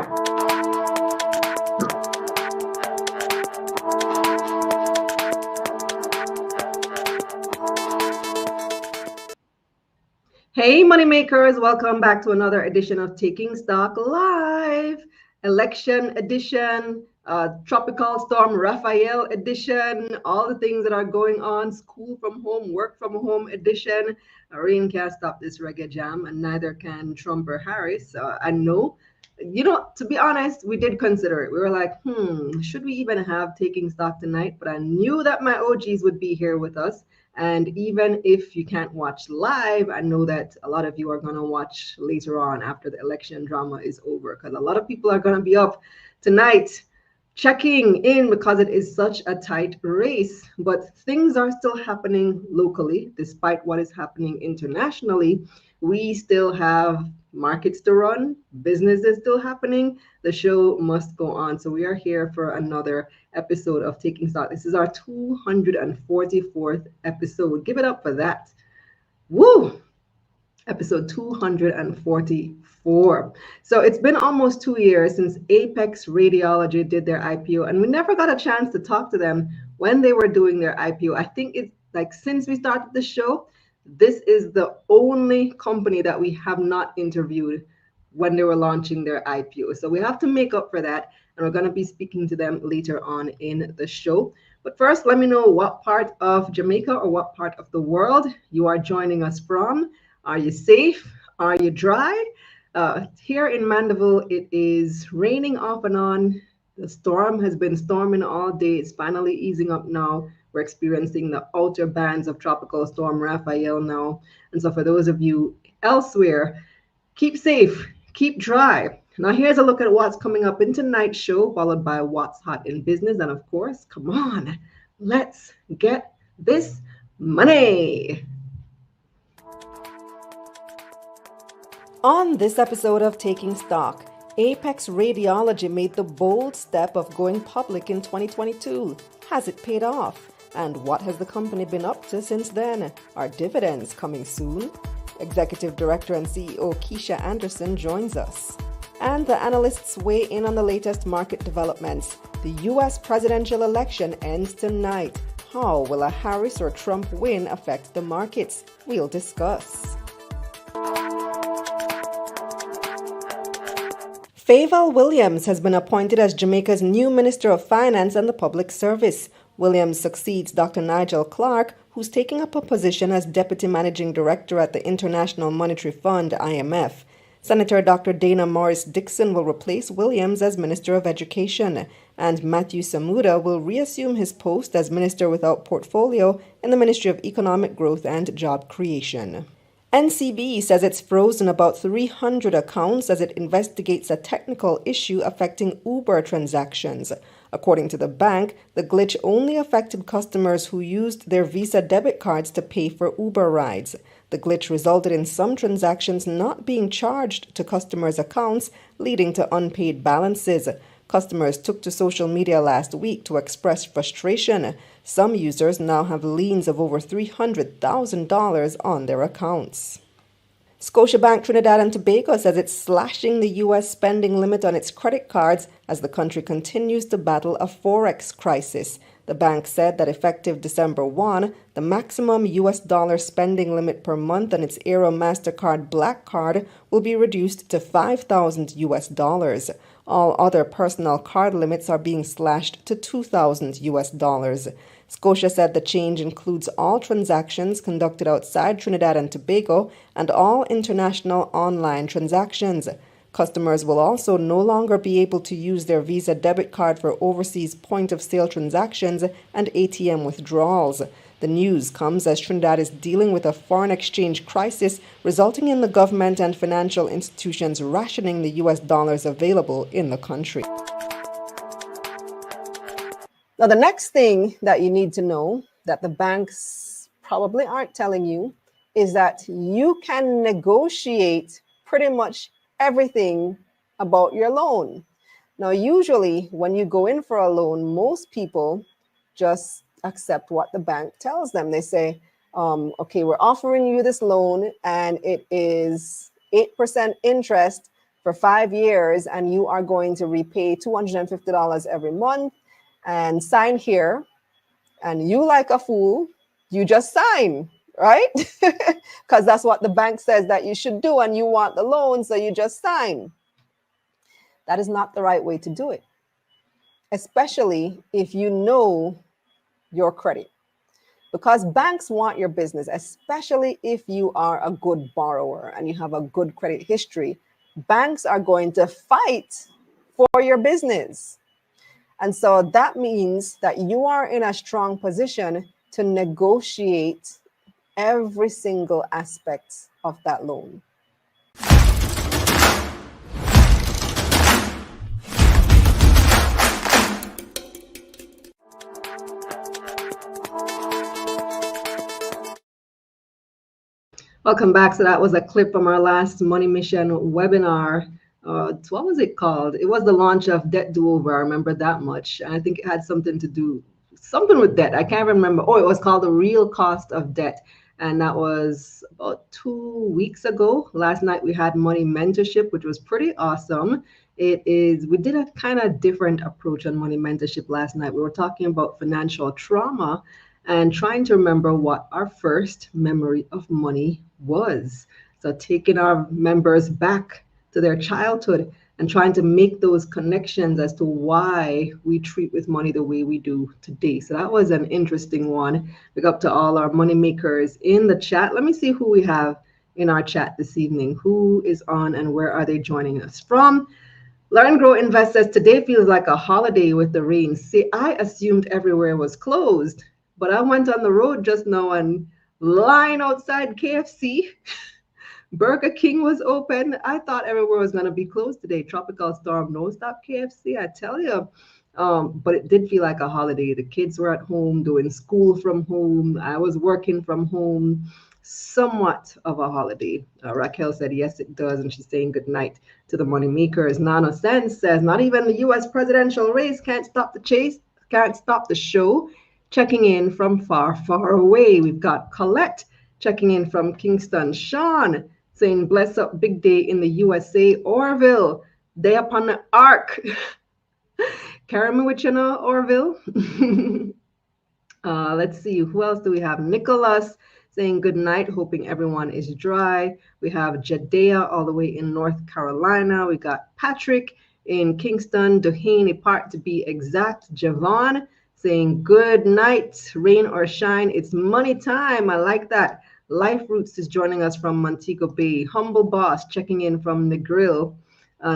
Hey, moneymakers, welcome back to another edition of Taking Stock Live, election edition, tropical storm Raphael edition, all the things that are going on, school from home, work from home edition. Rain can't stop this reggae jam, and neither can Trump or Harris. I know. To be honest, we did consider it. We were like, should we even have Taking Stock tonight? But I knew that my OGs would be here with us. And even if you can't watch live, I know that a lot of you are going to watch later on after the election drama is over, because a lot of people are going to be up tonight checking in because it is such a tight race. But things are still happening locally, despite what is happening internationally. We still have markets to run, business is still happening. The show must go on. So we are here for another episode of Taking Stock. This is our 244th episode. Give it up for that. Woo! Episode 244. So it's been almost 2 years since Apex Radiology did their IPO, and we never got a chance to talk to them when they were doing their IPO. I think it's like since we started the show, this is the only company that we have not interviewed when they were launching their IPO. So we have to make up for that, and we're going to be speaking to them later on in the show. But first, let me know what part of Jamaica or what part of the world you are joining us from. Are you safe? Are you dry? Here in Mandeville, it is raining off and on. The storm has been storming all day. It's finally easing up now. We're experiencing the outer bands of Tropical Storm Raphael now. And so for those of you elsewhere, keep safe, keep dry. Now here's a look at what's coming up in tonight's show, followed by what's hot in business. And of course, come on, let's get this money. On this episode of Taking Stock, Apex Radiology made the bold step of going public in 2022. Has it paid off? And what has the company been up to since then? Are dividends coming soon? Executive Director and CEO Kisha Anderson joins us. And the analysts weigh in on the latest market developments. The U.S. presidential election ends tonight. How will a Harris or Trump win affect the markets? We'll discuss. Fayval Williams has been appointed as Jamaica's new Minister of Finance and the Public Service. Williams succeeds Dr. Nigel Clark, who's taking up a position as Deputy Managing Director at the International Monetary Fund, IMF. Senator Dr. Dana Morris Dixon will replace Williams as Minister of Education, and Matthew Samuda will reassume his post as Minister without Portfolio in the Ministry of Economic Growth and Job Creation. NCB says it's frozen about 300 accounts as it investigates a technical issue affecting Uber transactions. According to the bank, the glitch only affected customers who used their Visa debit cards to pay for Uber rides. The glitch resulted in some transactions not being charged to customers' accounts, leading to unpaid balances. Customers took to social media last week to express frustration. Some users now have liens of over $300,000 on their accounts. Scotiabank Trinidad and Tobago says it's slashing the U.S. spending limit on its credit cards as the country continues to battle a forex crisis. The bank said that effective December 1, the maximum U.S. dollar spending limit per month on its Aero MasterCard Black Card will be reduced to $5,000 US. All other personal card limits are being slashed to $2,000 US. Scotia said the change includes all transactions conducted outside Trinidad and Tobago and all international online transactions. Customers will also no longer be able to use their Visa debit card for overseas point-of-sale transactions and ATM withdrawals. The news comes as Trinidad is dealing with a foreign exchange crisis, resulting in the government and financial institutions rationing the U.S. dollars available in the country. Now, the next thing that you need to know that the banks probably aren't telling you is that you can negotiate pretty much everything about your loan. Now, usually when you go in for a loan, most people just accept what the bank tells them. They say, okay, we're offering you this loan and it is 8% interest for 5 years, and you are going to repay $250 every month and sign here. And you, like a fool, you just sign, right? Because that's what the bank says that you should do, and you want the loan, so you just sign. That is not the right way to do it, especially if you know your credit. Because banks want your business, especially if you are a good borrower and you have a good credit history. Banks are going to fight for your business. And so that means that you are in a strong position to negotiate every single aspect of that loan. Welcome back. So that was a clip from our last Money Mission webinar. What was it called? It was the launch of Debt Do-Over. I remember that much. I think it had something to do, something with debt. I can't remember. Oh, it was called The Real Cost of Debt. And that was about 2 weeks ago. Last night we had money mentorship, which was pretty awesome. We did a kind of different approach on money mentorship last night. We were talking about financial trauma and trying to remember what our first memory of money was. So taking our members back to their childhood and trying to make those connections as to why we treat with money the way we do today. So that was an interesting one. Big up to all our money makers in the chat. Let me see who we have in our chat this evening. Who is on and where are they joining us from? Learn, Grow, Invest says, today feels like a holiday with the rain. See, I assumed everywhere was closed, but I went on the road just now and line outside KFC. Burger King was open. I thought everywhere was going to be closed today. Tropical storm, no stop KFC, I tell you. But it did feel like a holiday. The kids were at home doing school from home. I was working from home. Somewhat of a holiday. Raquel said, yes, it does. And she's saying good night to the money makers. Nano Sense says, not even the U.S. presidential race can't stop the chase, can't stop the show. Checking in from far, far away. We've got Colette checking in from Kingston. Sean saying, bless up, big day in the USA. Orville, day upon the ark. Carry me with you now, Orville. Let's see, who else do we have? Nicholas saying good night, hoping everyone is dry. We have Jadea all the way in North Carolina. We got Patrick in Kingston, Doheny Park to be exact. Javon saying good night, rain or shine, it's money time. I like that. Life Roots is joining us from Montego Bay. Humble Boss checking in from the grill.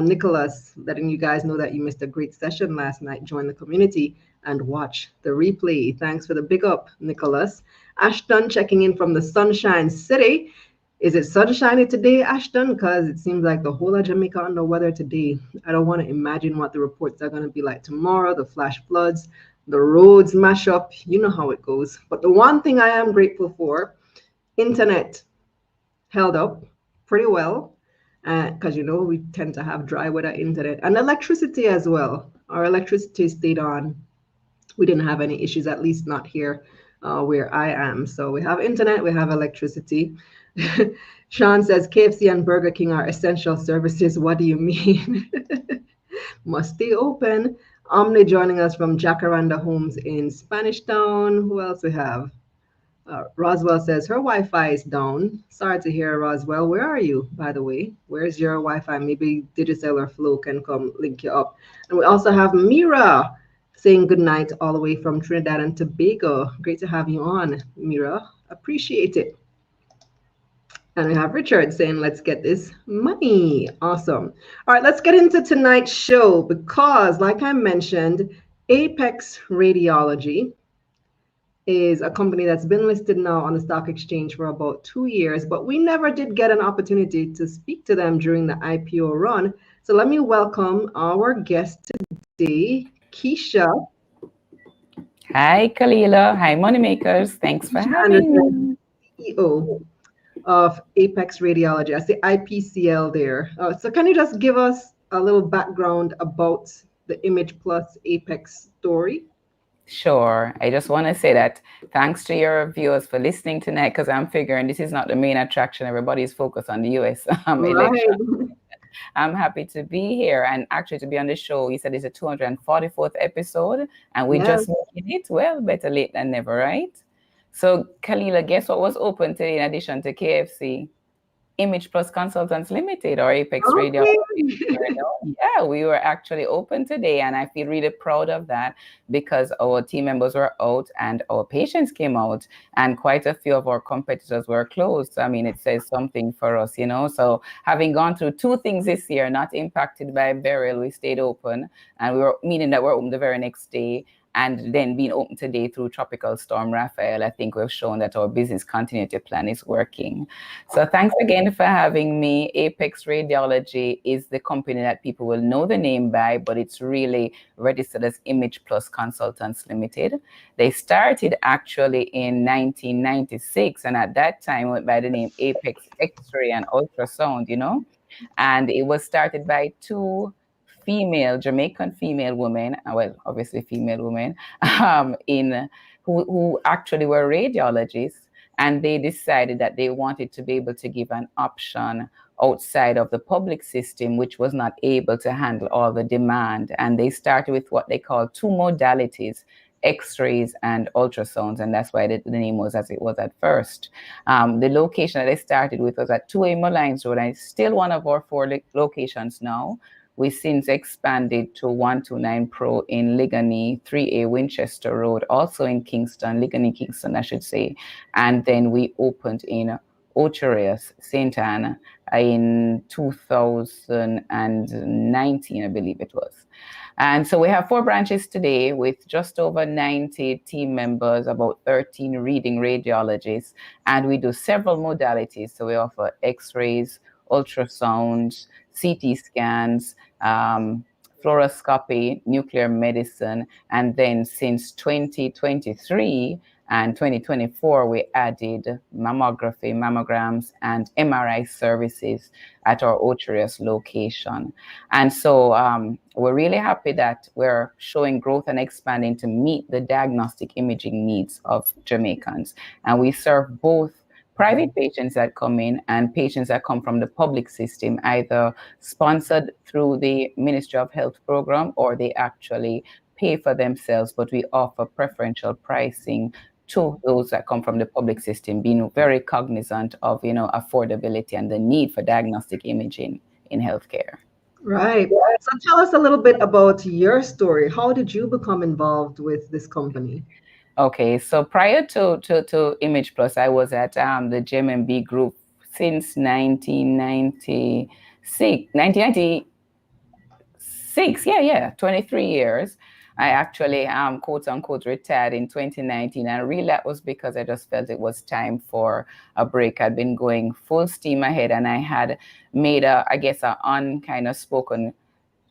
Nicholas, letting you guys know that you missed a great session last night. Join the community and watch the replay. Thanks for the big up, Nicholas. Ashton checking in from the Sunshine City. Is it sunshiny today, Ashton? Because it seems like the whole of Jamaica on the weather today. I don't want to imagine what the reports are going to be like tomorrow. The flash floods, the roads mash up. You know how it goes. But the one thing I am grateful for, internet held up pretty well. Because, we tend to have dry weather internet. And electricity as well. Our electricity stayed on. We didn't have any issues, at least not here where I am. So we have internet, we have electricity. Sean says KFC and Burger King are essential services. What do you mean? Must stay open. Omni joining us from Jacaranda Homes in Spanish Town. Who else we have? Roswell says her Wi-Fi is down. Sorry to hear, Roswell. Where are you, by the way? Where's your Wi-Fi? Maybe Digicel or Flo can come link you up. And we also have Mira saying good night all the way from Trinidad and Tobago. Great to have you on, Mira. Appreciate it. And we have Richard saying, let's get this money. Awesome. All right, let's get into tonight's show because, like I mentioned, Apex Radiology is a company that's been listed now on the stock exchange for about 2 years, but we never did get an opportunity to speak to them during the IPO run. So let me welcome our guest today, Kisha. Hi, Kalila. Hi, Moneymakers. Thanks for having me. CEO of Apex Radiology. I say IPCL there. So can you just give us a little background about the Image Plus Apex story? Sure. I just want to say that thanks to your viewers for listening tonight, because I'm figuring this is not the main attraction. Everybody's focused on the US election. I'm happy to be here and actually to be on the show. You said it's a 244th episode and we Yes. just making it. Well, better late than never, right? So, Kalila, guess what was open today in addition to KFC? Image Plus Consultants Limited or Apex Radiology. Okay. Yeah, we were actually open today, and I feel really proud of that because our team members were out and our patients came out, and quite a few of our competitors were closed. I mean, it says something for us, you know. So, having gone through two things this year, not impacted by burial, we stayed open, and we were meaning that we're open the very next day and then being open today through Tropical Storm Raphael, I think we've shown that our business continuity plan is working. So thanks again for having me. Apex Radiology is the company that people will know the name by, but it's really registered as Image Plus Consultants Limited. They started actually in 1996, and at that time went by the name Apex X-ray and Ultrasound, you know, and it was started by two Jamaican female women, well, obviously female women, in who actually were radiologists, and they decided that they wanted to be able to give an option outside of the public system, which was not able to handle all the demand. And they started with what they call two modalities, X-rays and ultrasounds, and that's why the name was as it was at first. The location that I started with was at 2A Mullines Road, and it's still one of our four locations now. We since expanded to 129 Pro in Ligony, 3A Winchester Road, also in Kingston, Ligony, Kingston, I should say. And then we opened in Ocherius, St. Anne, in 2019, I believe it was. And so we have 4 branches today with just over 90 team members, about 13 reading radiologists, and we do several modalities. So we offer X-rays, ultrasounds, CT scans, fluoroscopy, nuclear medicine, and then since 2023 and 2024, we added mammograms, and MRI services at our Ocherius location. And so we're really happy that we're showing growth and expanding to meet the diagnostic imaging needs of Jamaicans. And we serve both private patients that come in and patients that come from the public system, either sponsored through the Ministry of Health program or they actually pay for themselves, but we offer preferential pricing to those that come from the public system, being very cognizant of, you know, affordability and the need for diagnostic imaging in healthcare. Right. So tell us a little bit about your story. How did you become involved with this company? Okay, so prior to Image Plus, I was at the GMB group since 1996, yeah, 23 years. I actually, quote unquote, retired in 2019. And really that was because I just felt it was time for a break. I'd been going full steam ahead and I had made I guess, an unkind of spoken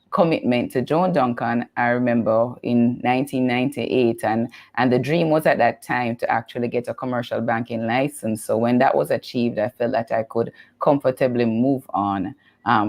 commitment to Joan Duncan, I remember in 1998, and the dream was at that time to actually get a commercial banking license. So when that was achieved, I felt that I could comfortably move on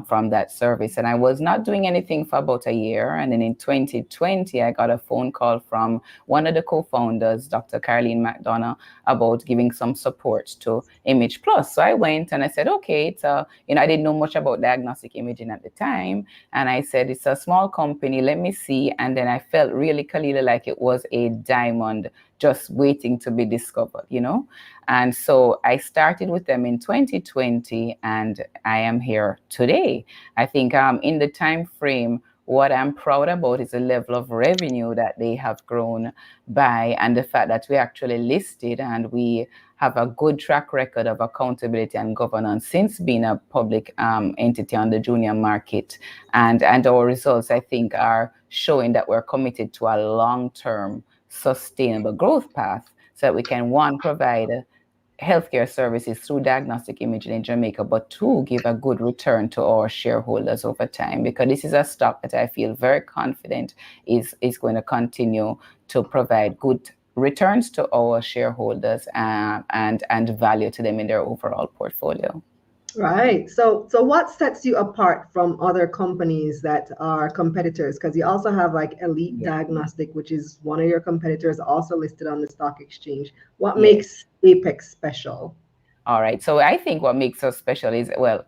from that service. And I was not doing anything for about a year. And then in 2020, I got a phone call from one of the co-founders, Dr. Caroline McDonough, about giving some support to Image Plus. So I went and I said, okay, it's I didn't know much about diagnostic imaging at the time. And I said, it's a small company, let me see. And then I felt really, Kalila, like it was a diamond just waiting to be discovered, you know? And so I started with them in 2020 and I am here today. I think in the time frame, what I'm proud about is the level of revenue that they have grown by and the fact that we actually listed and we have a good track record of accountability and governance since being a public entity on the junior market. And our results, I think, are showing that we're committed to a long-term sustainable growth path so that we can, one, provide healthcare services through diagnostic imaging in Jamaica, but two, give a good return to our shareholders over time, because this is a stock that I feel very confident is going to continue to provide good returns to our shareholders and value to them in their overall portfolio. Right. So what sets you apart from other companies that are competitors? Because you also have like Elite Yeah. Diagnostic, which is one of your competitors, also listed on the stock exchange. What Yes. makes Apex special? All right. So I think what makes us special is, well,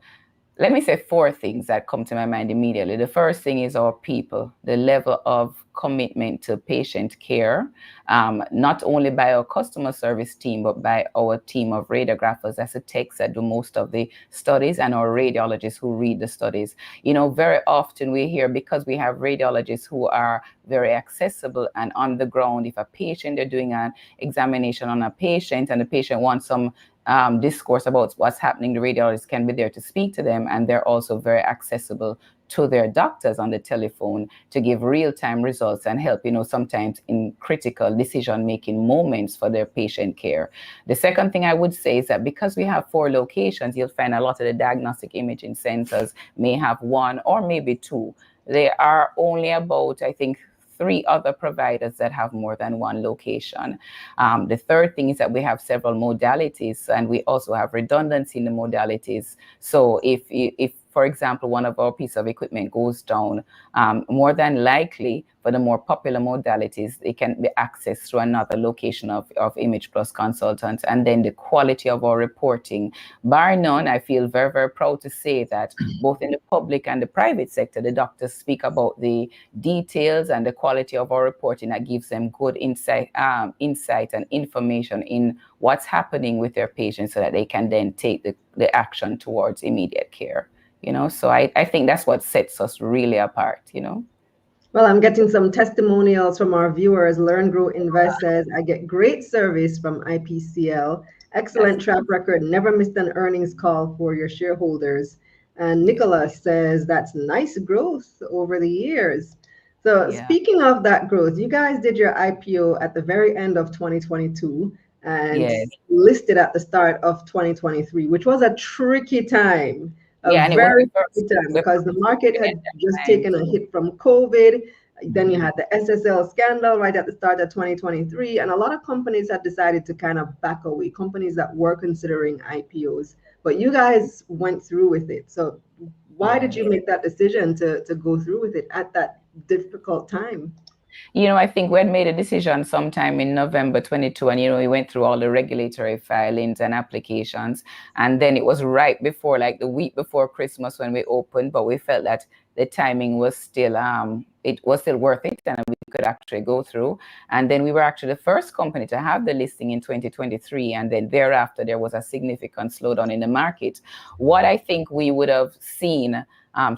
Let me say four things that come to my mind immediately. The first thing is our people, the level of commitment to patient care, not only by our customer service team, but by our team of radiographers, as it takes that do most of the studies, and our radiologists who read the studies. Very often we hear, because we have radiologists who are very accessible and on the ground, if a patient, they're doing an examination on a patient and the patient wants some discourse about what's happening, the radiologists can be there to speak to them, and they're also very accessible to their doctors on the telephone to give real-time results and help, sometimes in critical decision-making moments for their patient care. The second thing I would say is that because we have 4 locations, you'll find a lot of the diagnostic imaging centers may have 1 or maybe 2. There are only about, I think, 3 other providers that have more than 1 location. The third thing is that we have several modalities, and we also have redundancy in the modalities. So if for example, one of our pieces of equipment goes down, more than likely, for the more popular modalities, it can be accessed through another location of Image Plus consultants. And then the quality of our reporting, bar none, I feel very, very proud to say that both in the public and the private sector, the doctors speak about the details and the quality of our reporting that gives them good insight and information in what's happening with their patients so that they can then take the action towards immediate care. So I think that's what sets us really apart. Well, I'm getting some testimonials from our viewers. Learn, Grow, Invest says, I get great service from IPCL. Excellent track record. Never missed an earnings call for your shareholders. And Nicholas says, that's nice growth over the years. So speaking of that growth, you guys did your IPO at the very end of 2022 and listed at the start of 2023, which was a tricky time. And Very tricky time because the market had just taken a hit from COVID. Then you had the SSL scandal right at the start of 2023, and a lot of companies had decided to kind of back away, companies that were considering IPOs. But you guys went through with it. So why did you make that decision to go through with it at that difficult time? I think we had made a decision sometime in November 22, and, we went through all the regulatory filings and applications. And then it was right before, like the week before Christmas when we opened, but we felt that the timing was still, it was still worth it, and we could actually go through. And then we were actually the first company to have the listing in 2023. And then thereafter, there was a significant slowdown in the market. What I think we would have seen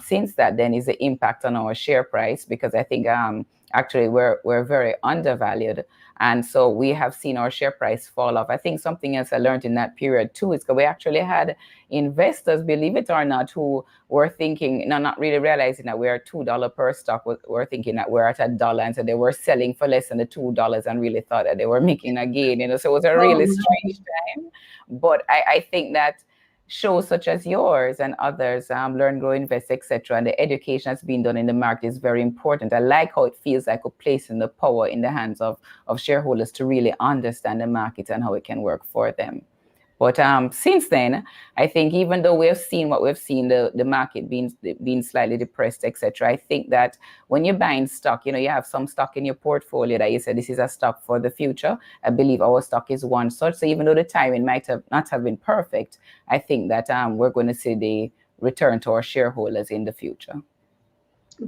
since that then is the impact on our share price, because I think actually we're very undervalued, and so we have seen our share price fall off. I think something else I learned in that period too is that we actually had investors, believe it or not, who were thinking, not really realizing that we are $2 per stock, were thinking that we're at $1, and so they were selling for less than the $2 and really thought that they were making a gain. So it was a really strange time. But I think that shows such as yours and others, Learn, Grow, Invest, etc., and the education that's being done in the market is very important. I like how it feels like a placing the power in the hands of shareholders to really understand the market and how it can work for them. But since then, I think even though we've seen what we've seen, the market being slightly depressed, etc., I think that when you're buying stock, you have some stock in your portfolio that you said this is a stock for the future. I believe our stock is one such. So even though the timing might not have been perfect, I think that we're going to see the return to our shareholders in the future.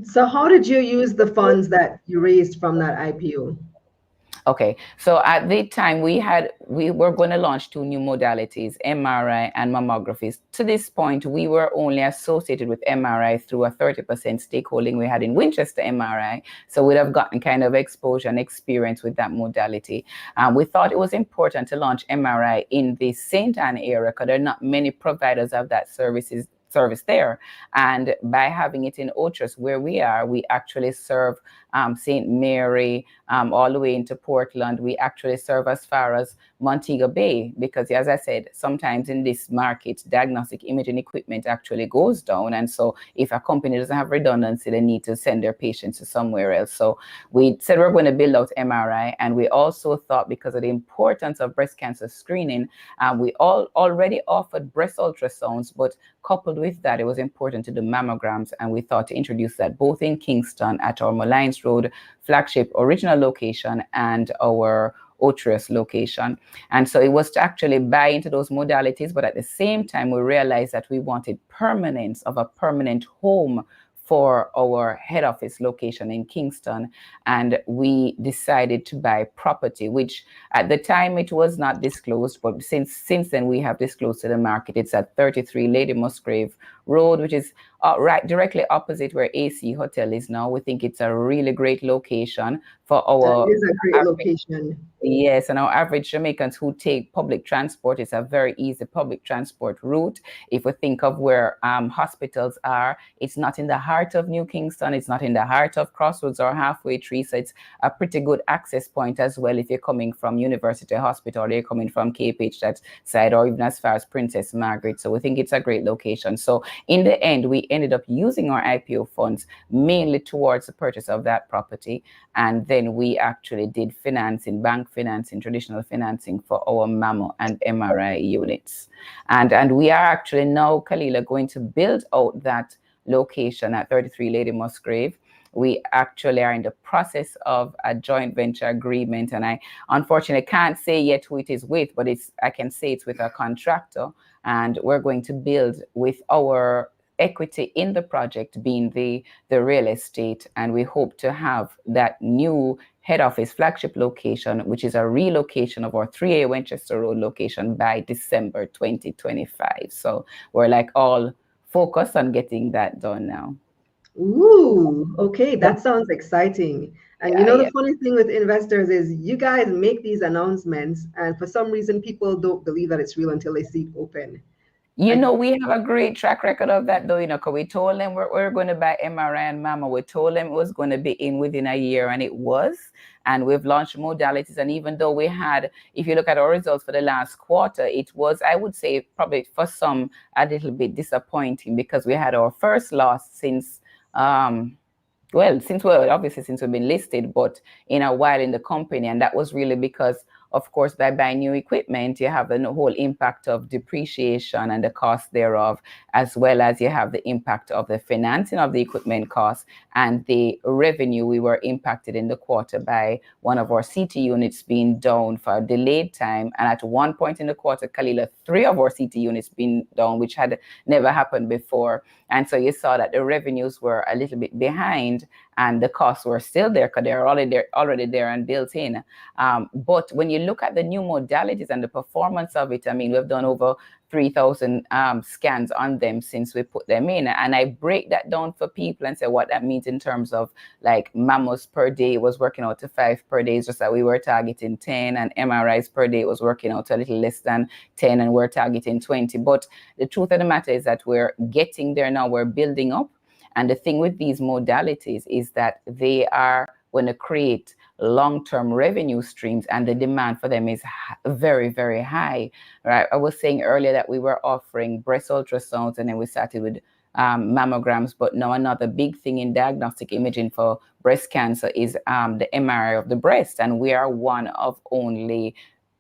So how did you use the funds that you raised from that IPO? Okay, so at the time we were going to launch 2 new modalities, MRI and mammographies. To this point, we were only associated with MRI through a 30% stakeholding we had in Winchester MRI. So we'd have gotten kind of exposure and experience with that modality. We thought it was important to launch MRI in the St. Anne area because there are not many providers of that service there. And by having it in Otrus, where we are, we actually serve St. Mary, all the way into Portland. We actually serve as far as Montego Bay, because as I said, sometimes in this market, diagnostic imaging equipment actually goes down. And so if a company doesn't have redundancy, they need to send their patients to somewhere else. So we said we're going to build out MRI. And we also thought, because of the importance of breast cancer screening, we already offered breast ultrasounds, but coupled with that, it was important to do mammograms. And we thought to introduce that both in Kingston at our Malines Road flagship original location and our Otrius location. And so it was to actually buy into those modalities, but at the same time, we realized that we wanted permanence of a permanent home for our head office location in Kingston. And we decided to buy property, which at the time it was not disclosed, but since then we have disclosed to the market. It's at 33 Lady Musgrave Road, which is right directly opposite where AC Hotel is now. We think it's a really great location for That our is a great location. Yes, and our average Jamaicans who take public transport, it's a very easy public transport route. If we think of where hospitals are, it's not in the heart of New Kingston, it's not in the heart of Crossroads or Halfway Tree, so it's a pretty good access point as well if you're coming from University Hospital or you're coming from KPH that side, or even as far as Princess Margaret. So we think it's a great location. So in the end, we ended up using our IPO funds mainly towards the purchase of that property, and then we actually did financing, bank financing, traditional financing for our mammo and MRI units. And we are actually now, Kalila, going to build out that location at 33 Lady Musgrave. We actually are in the process of a joint venture agreement, and I unfortunately can't say yet who it is with, but I can say it's with a contractor, and we're going to build with our equity in the project being the real estate, and we hope to have that new head office flagship location, which is a relocation of our 3A Winchester Road location, by December 2025. So we're like all focused on getting that done now. Ooh, okay, that sounds exciting. And you Yeah, know, yeah. the funny thing with investors is you guys make these announcements, and for some reason, people don't believe that it's real until they see it open. You Like, know, we have a great track record of that, though, because we told them we're going to buy MRI and Mama. We told them it was going to be in within a year, and it was. And we've launched modalities. And even though we had, if you look at our results for the last quarter, it was, I would say, probably for some, a little bit disappointing because we had our first loss since, since we've been listed, but in a while in the company. And that was really because, of course, by buying new equipment, you have the whole impact of depreciation and the cost thereof, as well as you have the impact of the financing of the equipment costs and the revenue. We were impacted in the quarter by one of our CT units being down for a delayed time. And at one point in the quarter, Kalila, 3 of our CT units being down, which had never happened before. And so you saw that the revenues were a little bit behind and the costs were still there because they're already there and built in. But when you look at the new modalities and the performance of it, I mean, we've done over 3,000 scans on them since we put them in. And I break that down for people and say what that means in terms of like mammos per day was working out to 5 per day, just that we were targeting 10, and MRIs per day was working out to a little less than 10, and we're targeting 20. But the truth of the matter is that we're getting there now, we're building up. And the thing with these modalities is that they are going to create long-term revenue streams, and the demand for them is very, very high. Right? I was saying earlier that we were offering breast ultrasounds, and then we started with mammograms. But now another big thing in diagnostic imaging for breast cancer is the MRI of the breast, and we are one of only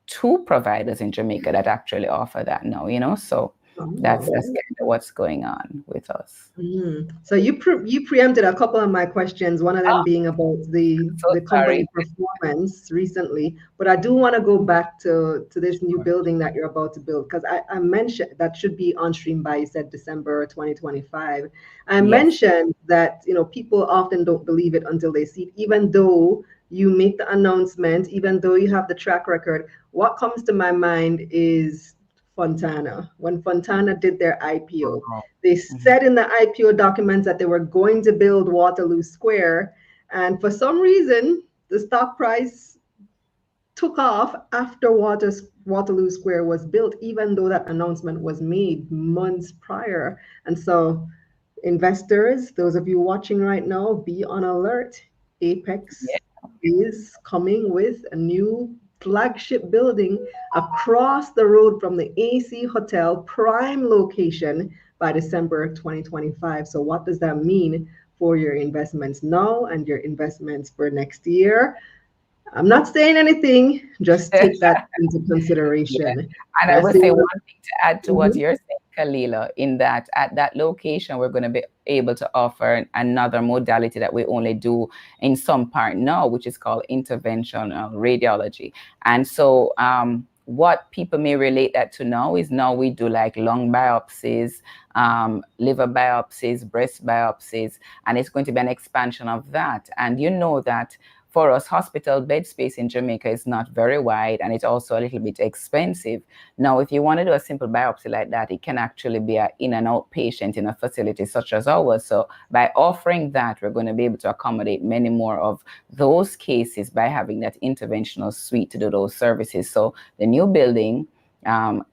2 providers in Jamaica that actually offer that now. So that's kind of what's going on with us. So you preempted a couple of my questions, one of them being about the company performance recently. But I do want to go back to this new building that you're about to build, because I mentioned that should be on stream by, you said, December 2025. I mentioned that people often don't believe it until they see it, even though you make the announcement, even though you have the track record. What comes to my mind is Fontana. When Fontana did their IPO, they said in the IPO documents that they were going to build Waterloo Square, and for some reason, the stock price took off after Waterloo Square was built, even though that announcement was made months prior. And so, investors, those of you watching right now, be on alert. Apex is coming with a new flagship building across the road from the AC Hotel prime location by December 2025. So what does that mean for your investments now and your investments for next year? I'm not saying anything, just take that into consideration. And I would say one thing to add to what you're saying, Kalila, in that at that location, we're going to be able to offer another modality that we only do in some part now, which is called interventional radiology. And so, what people may relate that to now is now we do like lung biopsies, liver biopsies, breast biopsies, and it's going to be an expansion of that. And you know that for us, hospital bed space in Jamaica is not very wide, and it's also a little bit expensive. Now, if you want to do a simple biopsy like that, it can actually be an in and out patient in a facility such as ours. So by offering that, we're going to be able to accommodate many more of those cases by having that interventional suite to do those services. So the new building,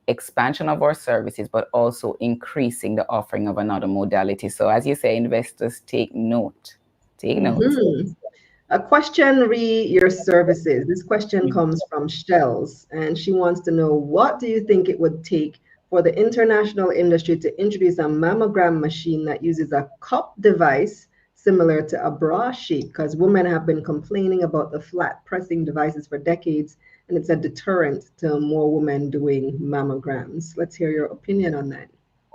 expansion of our services, but also increasing the offering of another modality. So as you say, investors, take note. Take note. A question re your services. This question comes from Shells, and she wants to know, what do you think it would take for the international industry to introduce a mammogram machine that uses a cup device similar to a bra sheet? Because women have been complaining about the flat pressing devices for decades, and it's a deterrent to more women doing mammograms. Let's hear your opinion on that.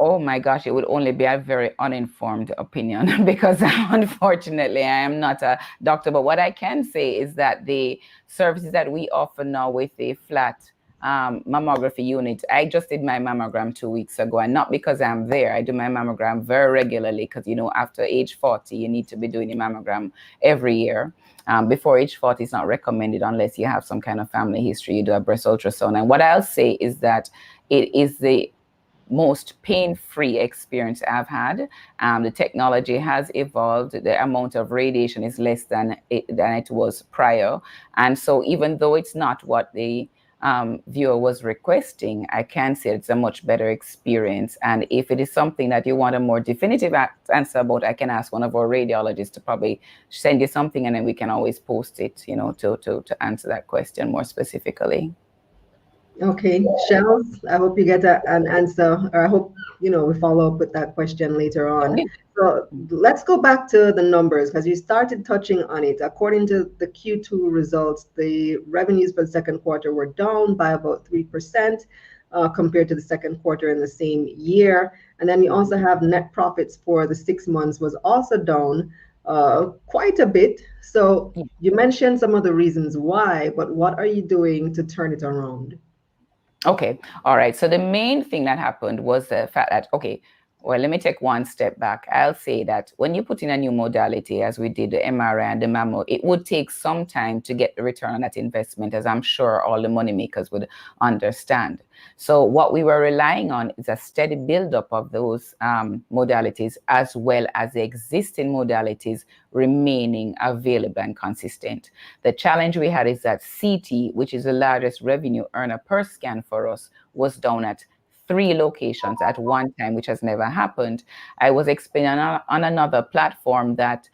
Oh my gosh, it would only be a very uninformed opinion because unfortunately I am not a doctor. But what I can say is that the services that we offer now with the flat mammography unit, I just did my mammogram 2 weeks ago, and not because I'm there. I do my mammogram very regularly because, you know, after age 40, you need to be doing your mammogram every year. Before age 40, it's not recommended unless you have some kind of family history. You do a breast ultrasound. And what I'll say is that it is the most pain-free experience I've had. The technology has evolved. The amount of radiation is less than it was prior. And so even though it's not what the viewer was requesting, I can say it's a much better experience. And if it is something that you want a more definitive answer about, I can ask one of our radiologists to probably send you something, and then we can always post it, you know, to answer that question more specifically. Okay, Shells, I hope you get an answer, or I hope, we follow up with that question later on. Okay. So let's go back to the numbers because you started touching on it. According to the Q2 results, the revenues for the second quarter were down by about 3% compared to the second quarter in the same year. And then you also have net profits for the 6 months was also down quite a bit. So you mentioned some of the reasons why, but what are you doing to turn it around? Okay. All right. So the main thing that happened was the fact that, okay, well, let me take one step back. I'll say that when you put in a new modality, as we did the MRI and the mammo, it would take some time to get the return on that investment, as I'm sure all the money makers would understand. So what we were relying on is a steady buildup of those modalities, as well as the existing modalities remaining available and consistent. The challenge we had is that CT, which is the largest revenue earner per scan for us, was down at 3 locations at one time, which has never happened. I was explaining on another platform that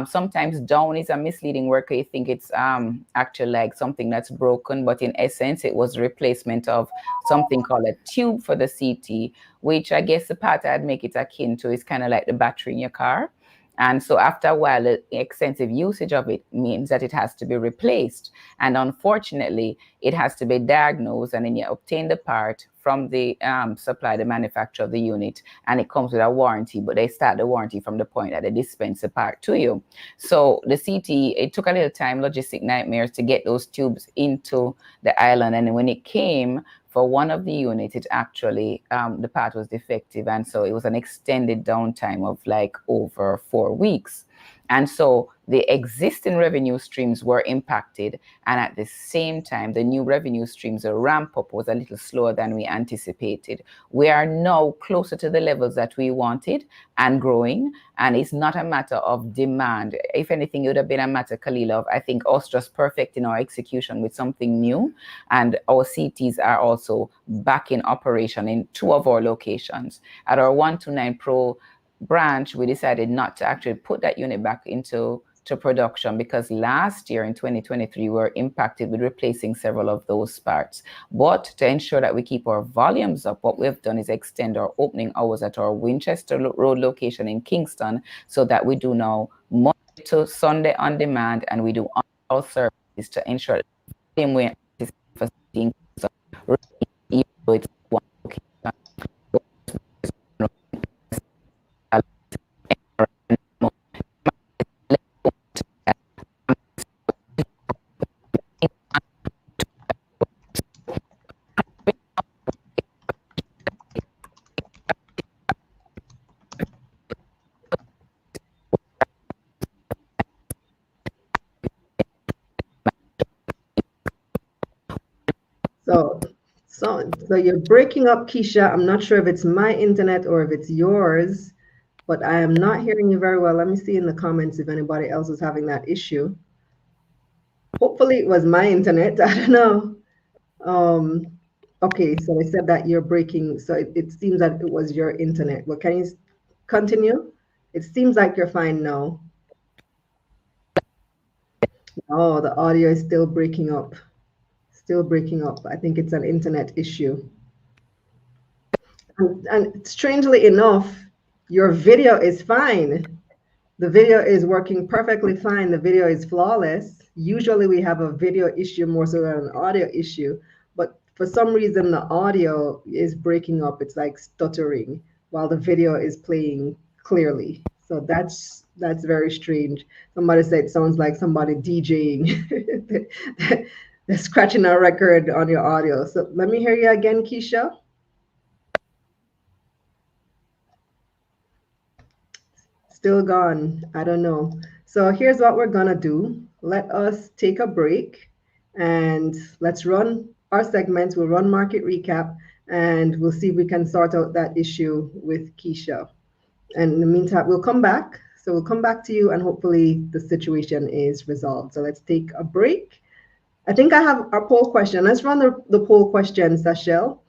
sometimes down is a misleading word. You think it's actually like something that's broken, but in essence, it was replacement of something called a tube for the CT, which I guess the part I'd make it akin to is kind of like the battery in your car. And so after a while, the extensive usage of it means that it has to be replaced. And unfortunately, it has to be diagnosed, and then you obtain the part from the supply, the manufacturer of the unit, and it comes with a warranty, but they start the warranty from the point that they dispense the part to you. So the CT, it took a little time, logistic nightmares to get those tubes into the island. And when it came, for one of the units, it actually, the part was defective. And so it was an extended downtime of like over 4 weeks. And so the existing revenue streams were impacted. And at the same time, the new revenue streams, the ramp up was a little slower than we anticipated. We are now closer to the levels that we wanted and growing. And it's not a matter of demand. If anything, it would have been a matter, Khalil, of, I think, us just perfecting our execution with something new. And our CTs are also back in operation in 2 of our locations. At our 129 Pro branch, we decided not to actually put that unit back into production because last year in 2023 we were impacted with replacing several of those parts. But to ensure that we keep our volumes up, what we've done is extend our opening hours at our Winchester Road location in Kingston, so that we do now Monday to Sunday on demand, and we do all services to ensure that the same way even though it's one location, So, so you're breaking up, Keisha. I'm not sure if it's my internet or if it's yours, but I am not hearing you very well. Let me see in the comments if anybody else is having that issue. Hopefully it was my internet. I don't know. Okay, so they said that you're breaking, so it seems that it was your internet. Well, can you continue? It seems like you're fine now. Oh, the audio is still breaking up. Still breaking up. I think it's an internet issue. And strangely enough, your video is fine. The video is working perfectly fine. The video is flawless. Usually we have a video issue more so than an audio issue, but for some reason the audio is breaking up. It's like stuttering while the video is playing clearly. So that's very strange. Somebody said it sounds like somebody DJing. They're scratching a record on your audio. So let me hear you again, Keisha. Still gone. I don't know. So here's what we're gonna do. Let us take a break and let's run our segments. We'll run market recap and we'll see if we can sort out that issue with Keisha. And in the meantime, we'll come back. So we'll come back to you and hopefully the situation is resolved. So let's take a break. I think I have our poll question. Let's run the poll question, Sachelle.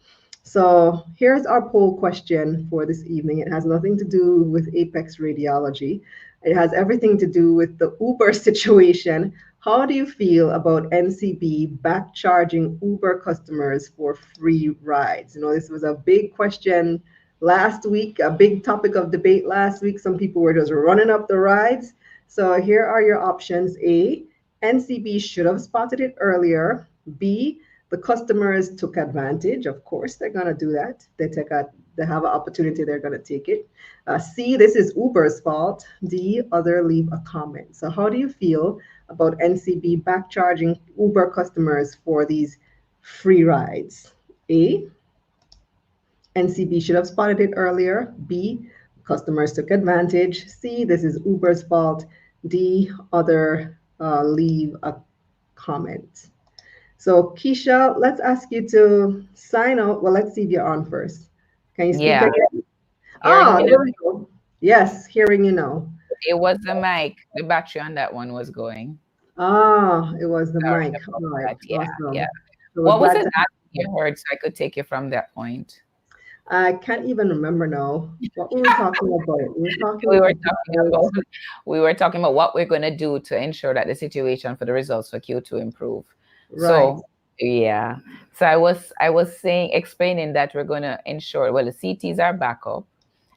So here's our poll question for this evening. It has nothing to do with Apex Radiology. It has everything to do with the Uber situation. How do you feel about NCB back charging Uber customers for free rides? You know, this was a big question last week, a big topic of debate last week. Some people were just running up the rides. So here are your options. A, NCB should have spotted it earlier. B, the customers took advantage. Of course, they're going to do that. They have an opportunity, they're going to take it. C, this is Uber's fault. D, other, leave a comment. So how do you feel about NCB back charging Uber customers for these free rides? A, NCB should have spotted it earlier. B, customers took advantage. C, this is Uber's fault. D, other, leave a comment. So Keisha, let's ask you to sign out. Well, let's see if you're on first. Can you speak Yeah, again? hearing Ah, me now. there we go. Yes, hearing you now. It was the mic. The battery on that one was going. Ah, it was the Sorry mic. about All right, that. Yeah, yeah. awesome. So we're What was glad the to last have you you. heard so I could take you from that point? I can't even remember now. What were we talking about? We were talking We were talking about about what we're going to do to ensure that the situation for the results for Q2 improve. right. So yeah, so I was saying explaining that we're going to ensure, well, the CTs are back up,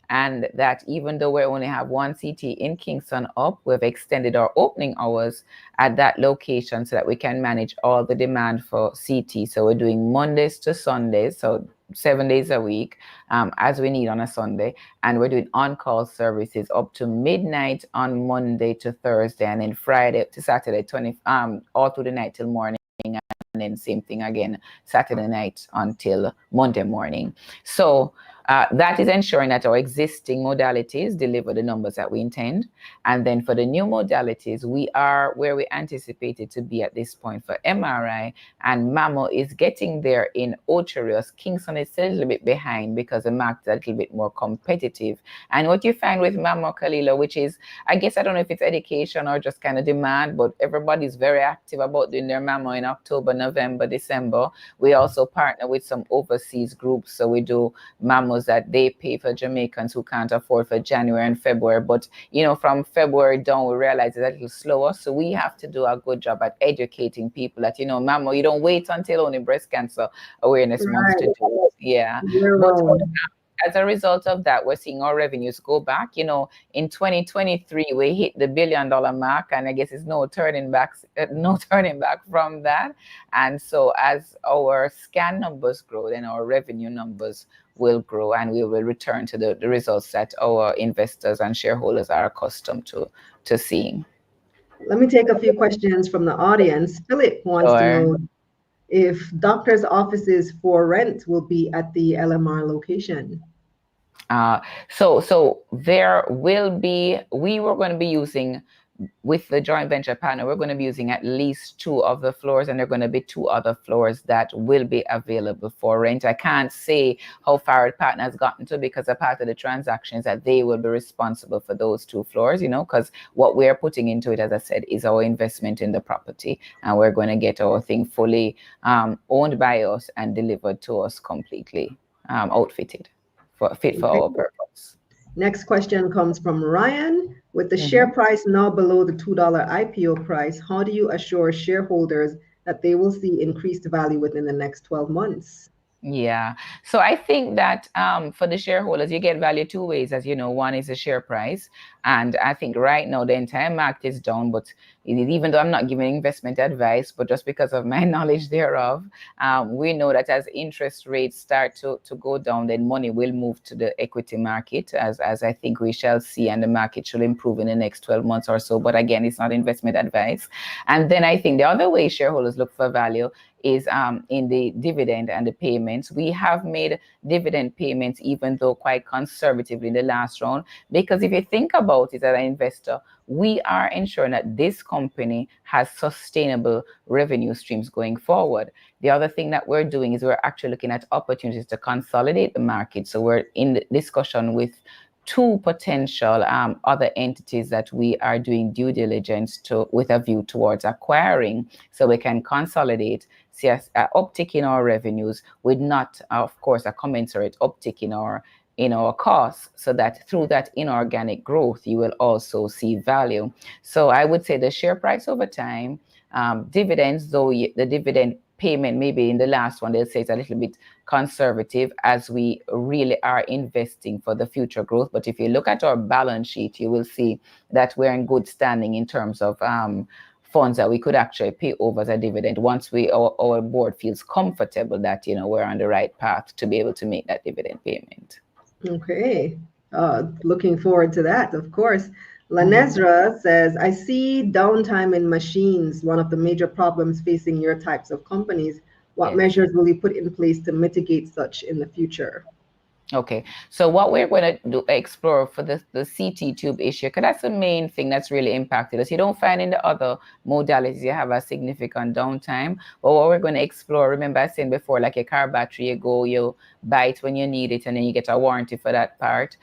and that even though we only have one CT in Kingston up, we've extended our opening hours at that location so that we can manage all the demand for CT. So we're doing Mondays to Sundays, so 7 days a week, as we need on a Sunday. And we're doing on-call services up to midnight on Monday to Thursday, and then Friday to Saturday, all through the night till morning. And then same thing again, Saturday night until Monday morning. So that is ensuring that our existing modalities deliver the numbers that we intend. And then for the new modalities, we are where we anticipated to be at this point for MRI, and Mammo is getting there in Ocherius. Kingston is still a little bit behind because the market is a little bit more competitive. And what you find with Mammo, Kalila, which is, I guess, I don't know if it's education or just kind of demand, but everybody's very active about doing their Mammo in October, November, December. We also partner with some overseas groups. So we do Mammos that they pay for Jamaicans who can't afford for January and February. But, you know, from February down, we realize it's a little slower. So we have to do a good job at educating people that, you know, Mammo, you don't wait until only breast cancer awareness month to Right. do it. Yeah. Year But round. as a result of that, we're seeing our revenues go back. You know, in 2023, we hit the $1 billion mark, and I guess it's no turning back from that. And so as our scan numbers grow, then our revenue numbers will grow, and we will return to the results that our investors and shareholders are accustomed to seeing. Let me take a few questions from the audience. Philip wants to Sure. know if doctors' offices for rent will be at the LMR location. So there will be, we were going to be using with the joint venture partner, we're going to be using at least 2 of the floors, and there are going to be 2 other floors that will be available for rent. I can't say how far the partner has gotten to, because a part of the transaction is that they will be responsible for those 2 floors, because what we're putting into it, as I said, is our investment in the property, and we're going to get our thing fully owned by us and delivered to us completely outfitted, fit for Okay. our purpose. Next question comes from Ryan. With the share price now below the $2 IPO price, how do you assure shareholders that they will see increased value within the next 12 months? Yeah. So I think that for the shareholders, you get value 2 ways, as you know. One is the share price. And I think right now the entire market is down, but even though I'm not giving investment advice, but just because of my knowledge thereof, we know that as interest rates start to go down, then money will move to the equity market, as I think we shall see, and the market should improve in the next 12 months or so. But again, it's not investment advice. And then I think the other way shareholders look for value is in the dividend and the payments. We have made dividend payments, even though quite conservatively in the last round, because if you think about it as an investor, we are ensuring that this company has sustainable revenue streams going forward. The other thing that we're doing is we're actually looking at opportunities to consolidate the market. So we're in the discussion with 2 potential other entities that we are doing due diligence with a view towards acquiring, so we can consolidate, see an uptick in our revenues with not, of course, a commensurate uptick in our costs, so that through that inorganic growth, you will also see value. So I would say the share price over time, dividends, though the dividend payment maybe in the last one, they'll say it's a little bit conservative, as we really are investing for the future growth. But if you look at our balance sheet, you will see that we're in good standing in terms of funds that we could actually pay over as a dividend once our board feels comfortable that we're on the right path to be able to make that dividend payment. Okay. Looking forward to that, of course. Lanezra says, I see downtime in machines, one of the major problems facing your types of companies. What measures will you put in place to mitigate such in the future? Okay, so what we're going to explore for the CT tube issue, because that's the main thing that's really impacted us. You don't find in the other modalities you have a significant downtime. But what we're going to explore, remember I said before, like a car battery, you buy it when you need it, and then you get a warranty for that part.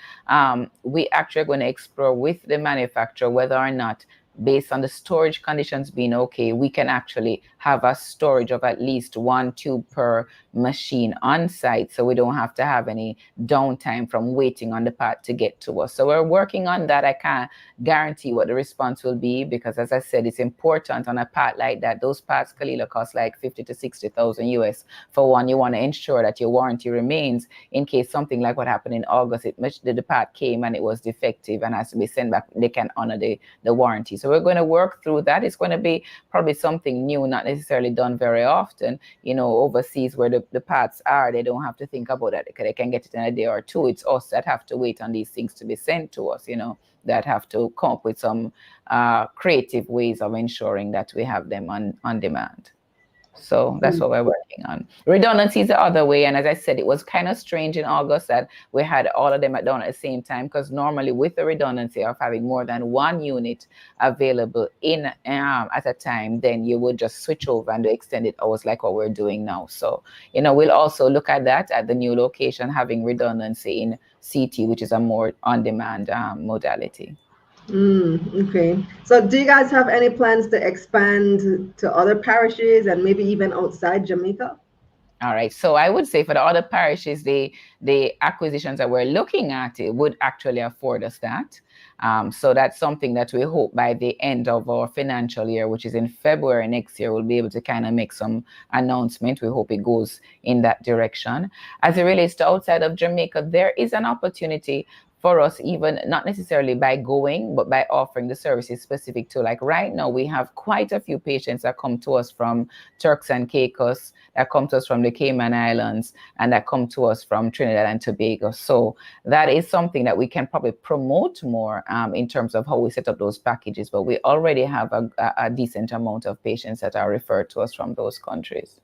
We actually are going to explore with the manufacturer whether or not, based on the storage conditions being okay, we can actually have a storage of at least 1 tube per machine on site, so we don't have to have any downtime from waiting on the part to get to us. So we're working on that. I can't guarantee what the response will be, because as I said, it's important on a part like that. Those parts, Kalila, cost like 50 to 60,000 US. For one, you want to ensure that your warranty remains in case something like what happened in August, the part came and it was defective and has to be sent back. They can honor the warranty. So we're going to work through that. It's going to be probably something new, not necessarily done very often. Overseas where the parts are, they don't have to think about that. They can get it in a day or 2. It's us that have to wait on these things to be sent to us, that have to come up with some creative ways of ensuring that we have them on demand. So that's what we're working on. Redundancy is the other way. And as I said, it was kind of strange in August that we had all of them down at the same time, because normally with the redundancy of having more than 1 unit available at a time, then you would just switch over and do extended hours like what we're doing now. So, we'll also look at that at the new location, having redundancy in CT, which is a more on-demand modality. Okay. So do you guys have any plans to expand to other parishes and maybe even outside Jamaica? All right. So I would say for the other parishes, the acquisitions that we're looking at, it would actually afford us that. So that's something that we hope by the end of our financial year, which is in February next year, we'll be able to kind of make some announcement. We hope it goes in that direction. As it relates to outside of Jamaica, there is an opportunity for us, even not necessarily by going, but by offering the services specific to, like right now, we have quite a few patients that come to us from Turks and Caicos, that come to us from the Cayman Islands, and that come to us from Trinidad and Tobago. So that is something that we can probably promote more in terms of how we set up those packages. But we already have a decent amount of patients that are referred to us from those countries.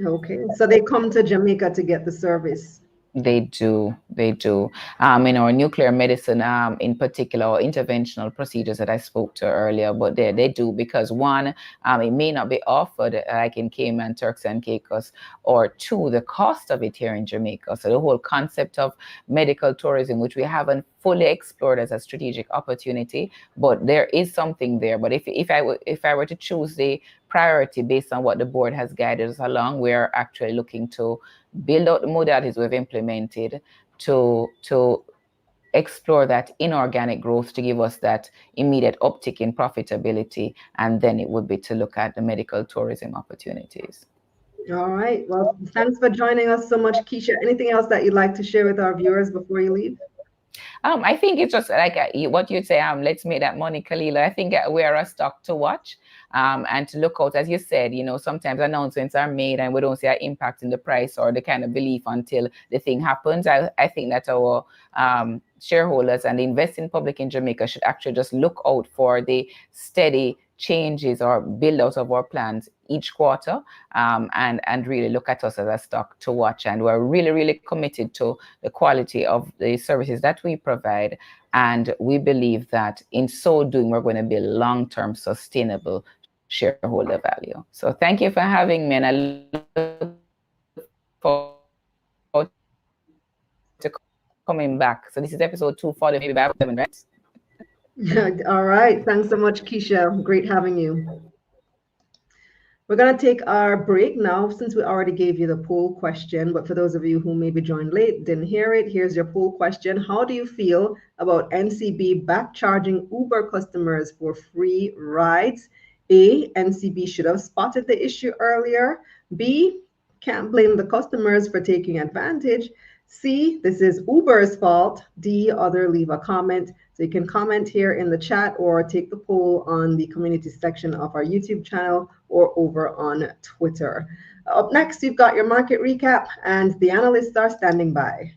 Okay. So they come to Jamaica to get the service. They do. They do. In our nuclear medicine, in particular, or interventional procedures that I spoke to earlier, but they do because one, it may not be offered like in Cayman, Turks and Caicos, or two, the cost of it here in Jamaica. So the whole concept of medical tourism, which we haven't fully explored as a strategic opportunity, but there is something there. But if I were to choose the priority based on what the board has guided us along, we're actually looking to build out the modalities we've implemented to explore that inorganic growth to give us that immediate uptick in profitability, and then it would be to look at the medical tourism opportunities. All right. Well, thanks for joining us so much, Kisha. Anything else that you'd like to share with our viewers before you leave? I think it's just like what you'd say, let's make that money, Kalila. I think we are a stock to watch and to look out. As you said, sometimes announcements are made and we don't see an impact in the price or the kind of belief until the thing happens. I think that our shareholders and the investing public in Jamaica should actually just look out for the steady changes or build out of our plans each quarter, and really look at us as a stock to watch. And we're really, really committed to the quality of the services that we provide. And we believe that in so doing, we're going to build long-term sustainable shareholder value. So thank you for having me, and I look forward to coming back. So this is episode 240, maybe by 7, right? All right. Thanks so much, Kisha. Great having you. We're going to take our break now since we already gave you the poll question. But for those of you who maybe joined late, didn't hear it, here's your poll question. How do you feel about NCB back charging Uber customers for free rides? A, NCB should have spotted the issue earlier. B, can't blame the customers for taking advantage. C, this is Uber's fault. D, other, leave a comment. So you can comment here in the chat or take the poll on the community section of our YouTube channel or over on Twitter. Up next, you've got your market recap, and the analysts are standing by.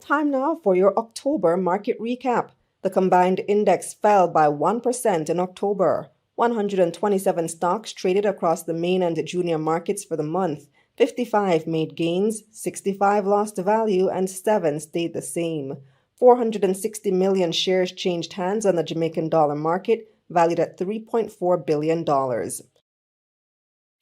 Time now for your October market recap. The combined index fell by 1% in October. 127 stocks traded across the main and junior markets for the month. 55 made gains, 65 lost value, and 7 stayed the same. 460 million shares changed hands on the Jamaican dollar market, valued at $3.4 billion.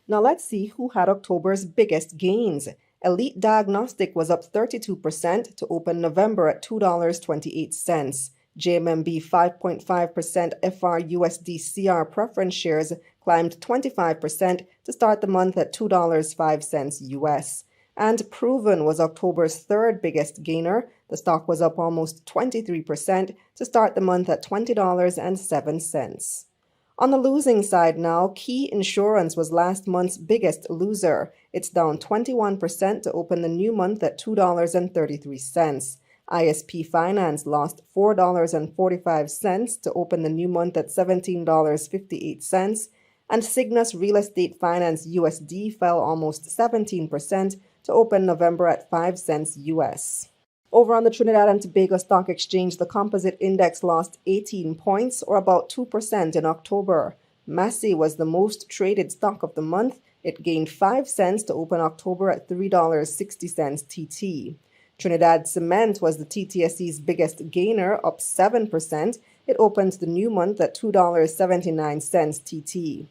Now let's see who had October's biggest gains. Elite Diagnostic was up 32% to open November at $2.28. JMMB 5.5% FRUSD CR preference shares climbed 25% to start the month at $2.05 US. And Proven was October's third biggest gainer. The stock was up almost 23% to start the month at $20.07. On the losing side now, Key Insurance was last month's biggest loser. It's down 21% to open the new month at $2.33. ISP Finance lost $4.45 to open the new month at $17.58. And Cygnus Real Estate Finance USD fell almost 17% to open November at 5 cents US. Over on the Trinidad and Tobago Stock Exchange, the composite index lost 18 points, or about 2% in October. Massey was the most traded stock of the month. It gained 5 cents to open October at $3.60 TT. Trinidad Cement was the TTSE's biggest gainer, up 7%. It opened the new month at $2.79 TT.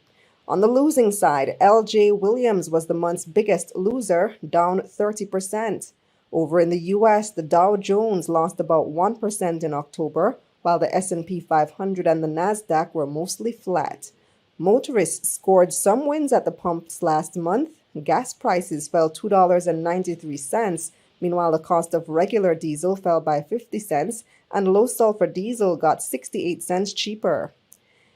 On the losing side, LJ Williams was the month's biggest loser, down 30%. Over in the U.S., the Dow Jones lost about 1% in October, while the S&P 500 and the Nasdaq were mostly flat. Motorists scored some wins at the pumps last month. Gas prices fell $2.93. Meanwhile, the cost of regular diesel fell by 50 cents, and low-sulfur diesel got 68 cents cheaper.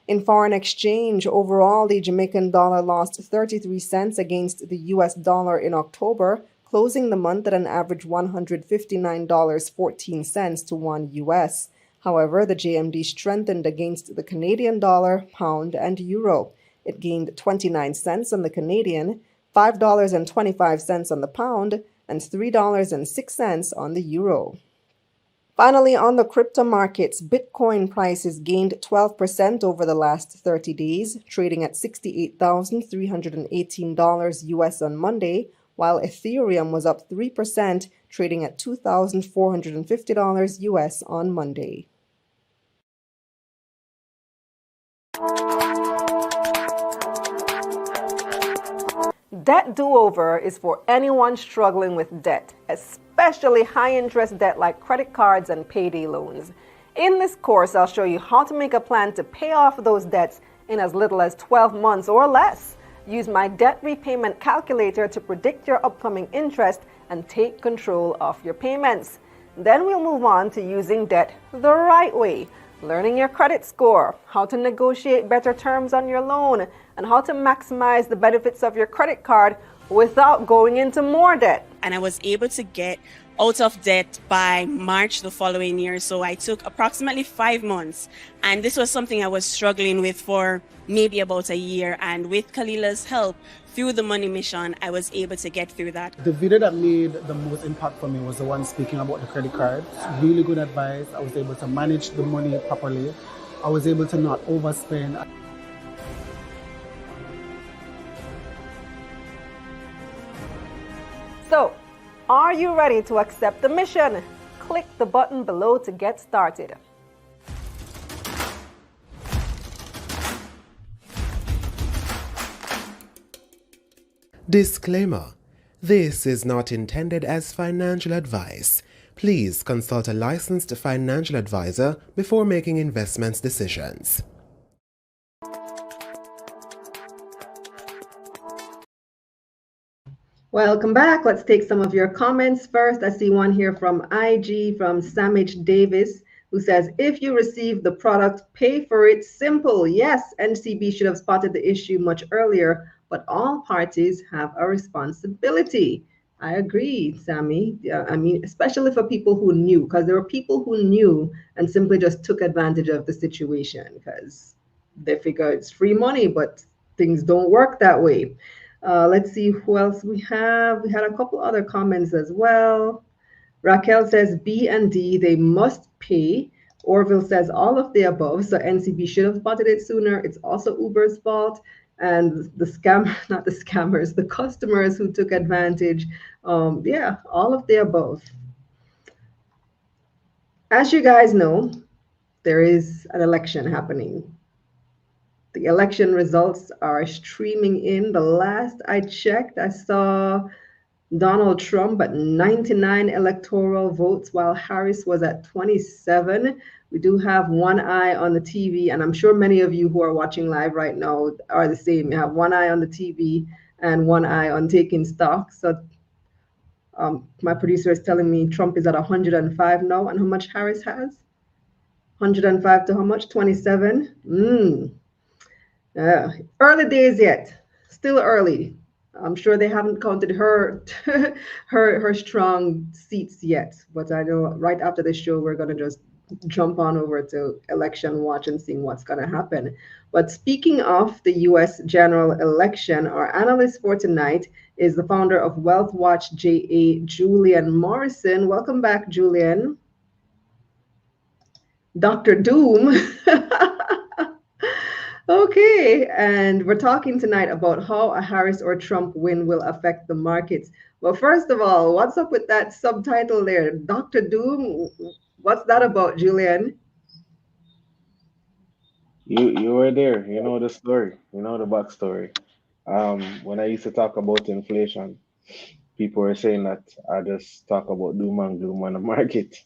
In foreign exchange, overall, the Jamaican dollar lost 33 cents against the U.S. dollar in October, closing the month at an average $159.14 to 1 US. However, the JMD strengthened against the Canadian dollar, pound, and euro. It gained 29 cents on the Canadian, $5.25 on the pound, and $3.06 on the euro. Finally, on the crypto markets, Bitcoin prices gained 12% over the last 30 days, trading at $68,318 US on Monday, while Ethereum was up 3%, trading at $2,450 US on Monday. Debt do-over is for anyone struggling with debt, especially high-interest debt like credit cards and payday loans. In this course, I'll show you how to make a plan to pay off those debts in as little as 12 months or less. Use my debt repayment calculator to predict your upcoming interest and take control of your payments. Then we'll move on to using debt the right way, learning your credit score, how to negotiate better terms on your loan, and how to maximize the benefits of your credit card without going into more debt. And I was able to get out of debt by March the following year. So I took approximately 5 months. And this was something I was struggling with for maybe about a year. And with Khalila's help, through the Money Mission, I was able to get through that. The video that made the most impact for me was the one speaking about the credit card. Really good advice. I was able to manage the money properly. I was able to not overspend. So, are you ready to accept the mission? Click the button below to get started. Disclaimer: this is not intended as financial advice. Please consult a licensed financial advisor before making investment decisions. Welcome back. Let's take some of your comments first. I see one here from IG from Samich Davis, who says, if you receive the product, pay for it. Simple. Yes, NCB should have spotted the issue much earlier, but all parties have a responsibility. I agree, Sammy. Yeah, I mean, especially for people who knew, because there were people who knew and simply just took advantage of the situation because they figure it's free money, but things don't work that way. Let's see who else we have. We had a couple other comments as well. Raquel says B and D, they must pay. Orville says all of the above. So NCB should have spotted it sooner. It's also Uber's fault. And the scam, not the scammers, the customers who took advantage. Yeah, all of the above. As you guys know, there is an election happening. The election results are streaming in. The last I checked, I saw Donald Trump at 99 electoral votes, while Harris was at 27. We do have one eye on the TV, and I'm sure many of you who are watching live right now are the same. You have one eye on the TV and one eye on taking stock. So my producer is telling me Trump is at 105 now, and how much Harris has? 105 to how much? 27. Early days yet, still early. I'm sure they haven't counted her her strong seats yet, but I know right after the show we're gonna just jump on over to election watch and see what's gonna happen. But speaking of the U.S. general election, our analyst for tonight is the founder of Wealth Watch, JA, Julian Morrison. Welcome back, Julian. Dr. Doom. Okay, and we're talking tonight about how a Harris or Trump win will affect the markets. Well, first of all, what's up with that subtitle there? Dr. Doom, what's that about, Julian? You were there. You know the story. You know the backstory. When I used to talk about inflation, people were saying that I just talk about doom and gloom on the market.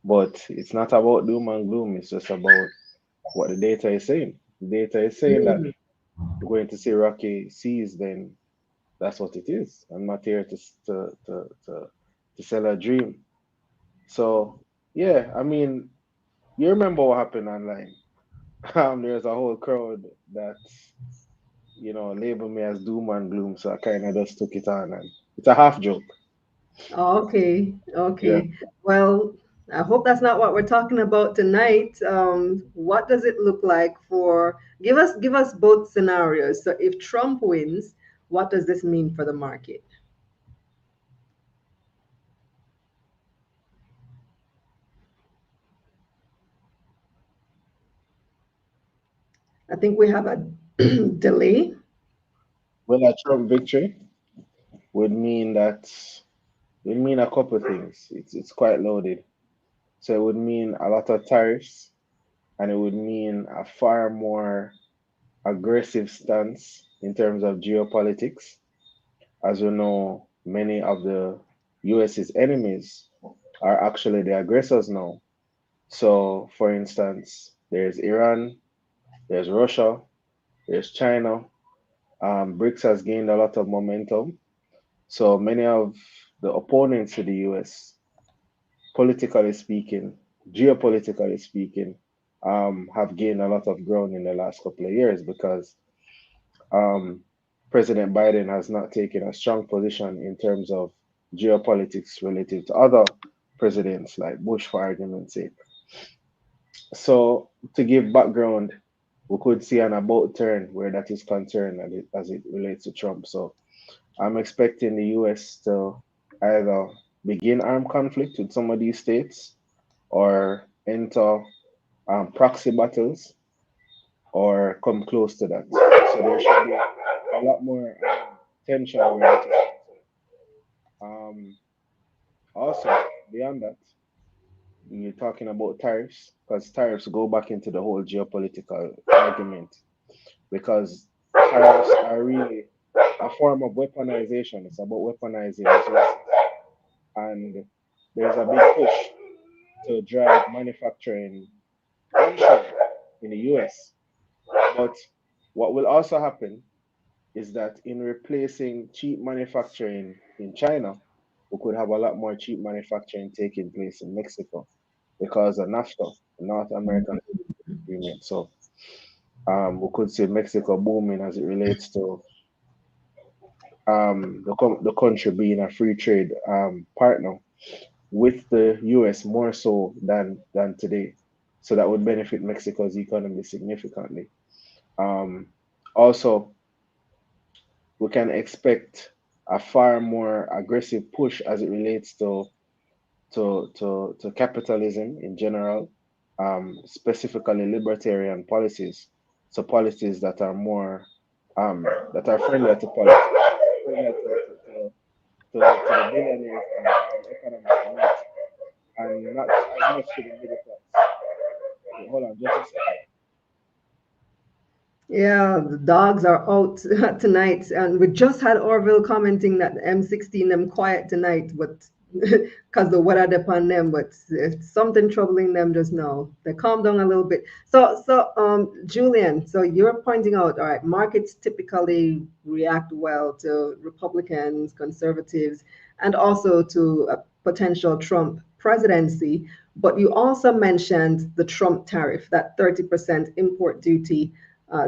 But it's not about doom and gloom. It's just about what the data is saying. The data is saying that Mm. we're going to see rocky seas. Then that's what it is. I'm not here to sell a dream. So yeah, I mean, you remember what happened online? There's a whole crowd that label me as doom and gloom. So I kind of just took it on, and it's a half joke. Okay, Yeah. okay. Well, I hope that's not what we're talking about tonight. What does it look like for, give us both scenarios. So if Trump wins, what does this mean for the market? I think we have a delay. Well, a Trump victory would mean that would mean a couple of things. It's quite loaded. So it would mean a lot of tariffs, and it would mean a far more aggressive stance in terms of geopolitics. As we know, many of the US's enemies are actually the aggressors now. So, for instance, there's Iran, there's Russia, there's China. BRICS has gained a lot of momentum. So many of the opponents to the US, politically speaking, geopolitically speaking, have gained a lot of ground in the last couple of years because um, President Biden has not taken a strong position in terms of geopolitics relative to other presidents like Bush, for argument's sake. So, to give background, we could see an about turn where that is concerned as it relates to Trump. So, I'm expecting the US to either begin armed conflict with some of these states or enter proxy battles or come close to that. So, there should be a lot more tension where that is concerned. Also, beyond that, you're talking about tariffs because tariffs go back into the whole geopolitical argument because tariffs are really a form of weaponization. It's about weaponizing resources. And there's a big push to drive manufacturing onshore in the US. But what will also happen is that in replacing cheap manufacturing in China, we could have a lot more cheap manufacturing taking place in Mexico because of NAFTA, the North American Agreement. So we could see Mexico booming as it relates to the country being a free trade partner with the US more so than today. So that would benefit Mexico's economy significantly. Um, Also, we can expect a far more aggressive push as it relates to capitalism in general, specifically libertarian policies. So policies that are more that are friendly to politics, friendly to the billionaires and economic elite, and not as much to the middle class. Wait, hold on, just a second. Yeah, the dogs are out tonight, and we just had Orville commenting that the M16 them quiet tonight, but because the weather upon them, but it's something troubling them just now. They calm down a little bit. Julian, so you're pointing out, all right, markets typically react well to Republicans, conservatives, and also to a potential Trump presidency. But you also mentioned the Trump tariff, that 30% import duty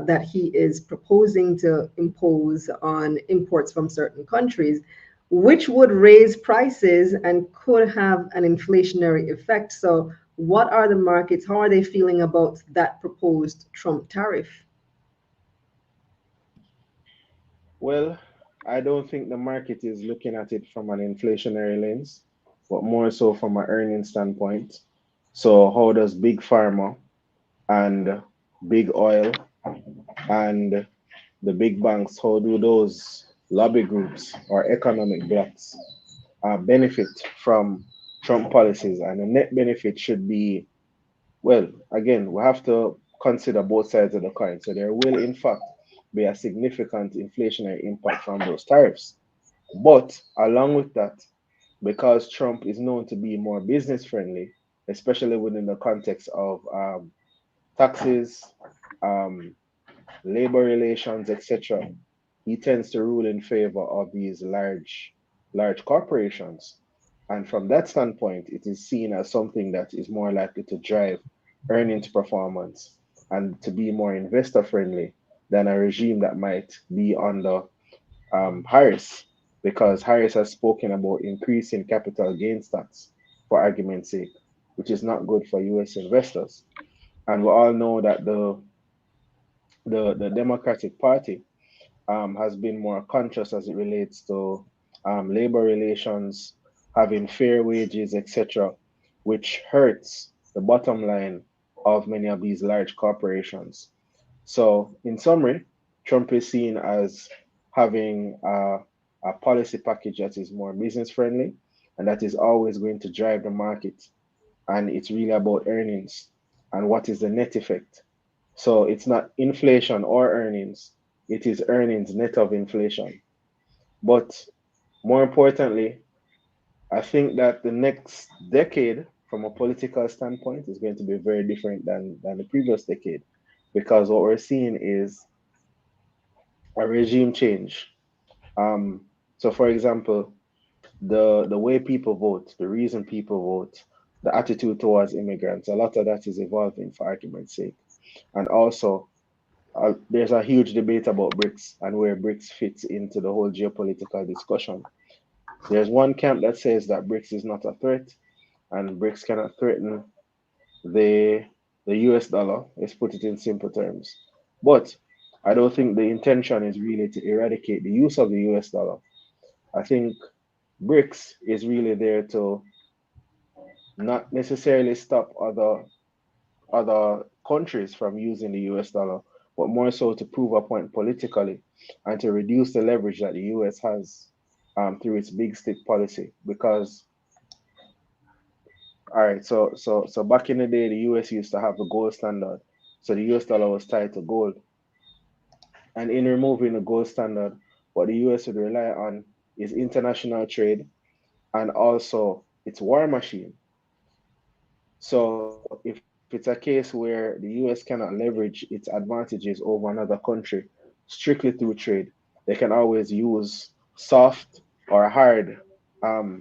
that he is proposing to impose on imports from certain countries, which would raise prices and could have an inflationary effect. So, what are the markets? How are they feeling about that proposed Trump tariff? Well, I don't think the market is looking at it from an inflationary lens, but more so from an earning standpoint. So, how does big pharma and big oil and the big banks, how do those lobby groups or economic blocs benefit from Trump policies? And the net benefit should be, well, again, we have to consider both sides of the coin. So there will, in fact, be a significant inflationary impact from those tariffs. But along with that, because Trump is known to be more business friendly, especially within the context of taxes, um, labor relations, etc., he tends to rule in favor of these large corporations. And from that standpoint, it is seen as something that is more likely to drive earnings performance and to be more investor friendly than a regime that might be under Harris, because Harris has spoken about increasing capital gains tax, for argument's sake, which is not good for US investors. And we all know that the Democratic Party has been more conscious as it relates to labor relations, having fair wages, etc., which hurts the bottom line of many of these large corporations. So, in summary, Trump is seen as having a policy package that is more business friendly and that is always going to drive the market. And it's really about earnings and what is the net effect. So, it's not inflation or earnings, it is earnings net of inflation. But more importantly, I think that the next decade, from a political standpoint, is going to be very different than the previous decade because what we're seeing is a regime change. So, for example, the way people vote, the reason people vote, the attitude towards immigrants, a lot of that is evolving for argument's sake. And also, there's a huge debate about BRICS and where BRICS fits into the whole geopolitical discussion. There's one camp that says that BRICS is not a threat and BRICS cannot threaten the the US dollar. Let's put it in simple terms. But I don't think the intention is really to eradicate the use of the US dollar. I think BRICS is really there to not necessarily stop other countries from using the US dollar, but more so to prove a point politically and to reduce the leverage that the US has through its big stick policy. Because all right, so back in the day, the US used to have the gold standard, so the US dollar was tied to gold, and in removing the gold standard, what the US would rely on is international trade and also its war machine. So if it's a case where the US cannot leverage its advantages over another country strictly through trade, they can always use soft or hard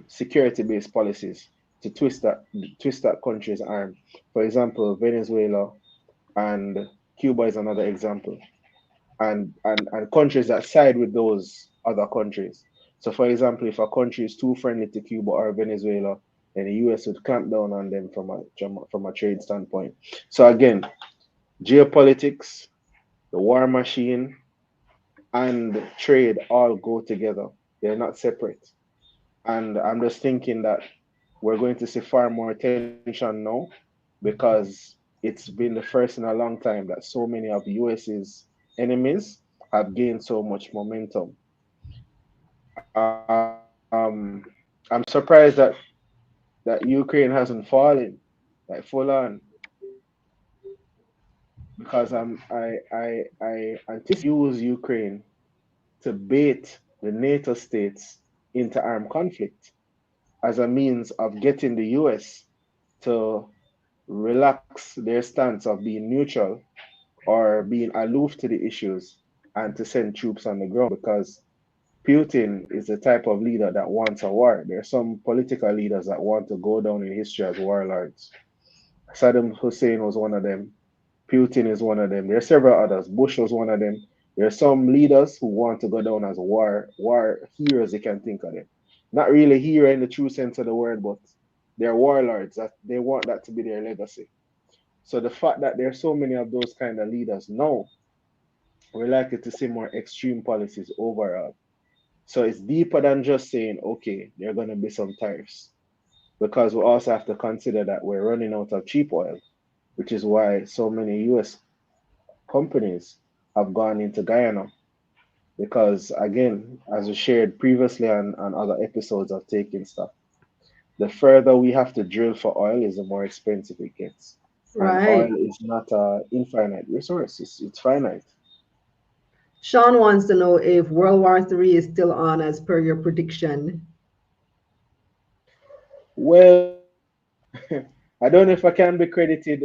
security-based policies to twist that country's arm. For example, Venezuela and Cuba is another example, and countries that side with those other countries. So, for example, if a country is too friendly to Cuba or Venezuela, then the US would clamp down on them from a trade standpoint. So, again, geopolitics, the war machine, and trade all go together. They're not separate. And I'm just thinking that we're going to see far more tension now because it's been the first in a long time that so many of the US's enemies have gained so much momentum. I'm surprised that Ukraine hasn't fallen like full on because I anticipate use Ukraine to bait the NATO states into armed conflict as a means of getting the US to relax their stance of being neutral or being aloof to the issues and to send troops on the ground because Putin is the type of leader that wants a war. There are some political leaders that want to go down in history as warlords. Saddam Hussein was one of them. Putin is one of them. There are several others. Bush was one of them. There are some leaders who want to go down as war heroes. You can think of them. Not really hero in the true sense of the word, but they're warlords. That they want that to be their legacy. So the fact that there are so many of those kind of leaders now, we're likely to see more extreme policies overall. So it's deeper than just saying, okay, there are going to be some tariffs, because we also have to consider that we're running out of cheap oil, which is why so many US companies have gone into Guyana. Because again, as we shared previously on other episodes of Taking Stuff, the further we have to drill for oil is the more expensive it gets. And Right. oil is not an infinite resource, it's finite. Sean wants to know if World War III is still on as per your prediction. Well, I don't know if I can be credited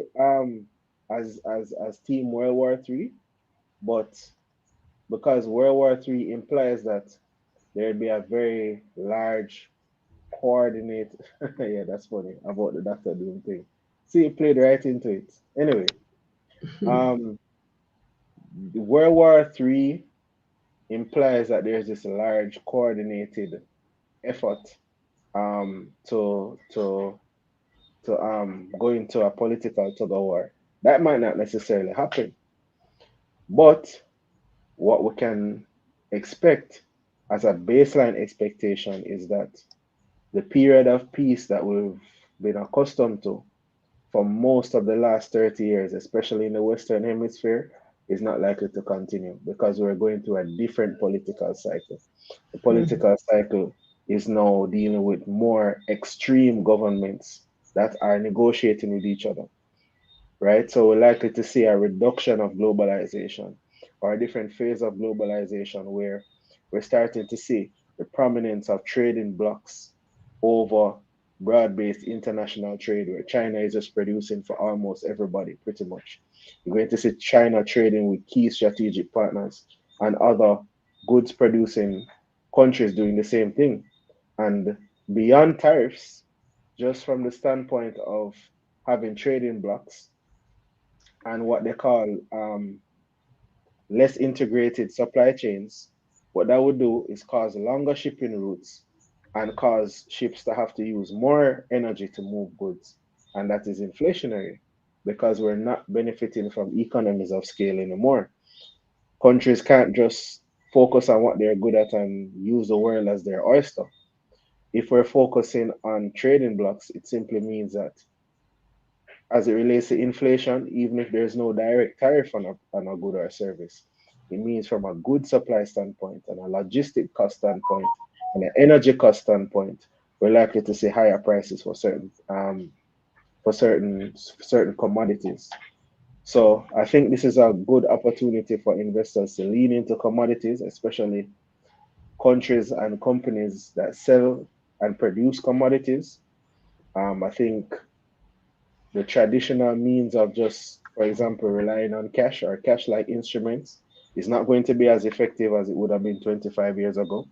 as Team World War Three, but because World War Three implies that there'd be a very large coordinate. Yeah, that's funny about the Doctor Doom thing. See, it played right into it. Anyway, um, World War Three implies that there's this large coordinated effort to go into a political tug of war. That might not necessarily happen, but what we can expect as a baseline expectation is that the period of peace that we've been accustomed to for most of the last 30 years, especially in the Western Hemisphere, is not likely to continue because we're going through a different political cycle. The political cycle is now dealing with more extreme governments that are negotiating with each other, right? So we're likely to see a reduction of globalization or a different phase of globalization where we're starting to see the prominence of trading blocks over broad-based international trade where China is just producing for almost everybody pretty much. You're going to see China trading with key strategic partners and other goods producing countries doing the same thing. And beyond tariffs, just from the standpoint of having trading blocks and what they call less integrated supply chains, what that would do is cause longer shipping routes and cause ships to have to use more energy to move goods. And that is inflationary because we're not benefiting from economies of scale anymore. Countries can't just focus on what they're good at and use the world as their oyster. If we're focusing on trading blocks, it simply means that as it relates to inflation, even if there's no direct tariff on a good or a service, it means from a good supply standpoint and a logistic cost standpoint and an energy cost standpoint, we're likely to see higher prices for certain commodities. So I think this is a good opportunity for investors to lean into commodities, especially countries and companies that sell and produce commodities. I think the traditional means of just, for example, relying on cash or cash like instruments is not going to be as effective as it would have been 25 years ago.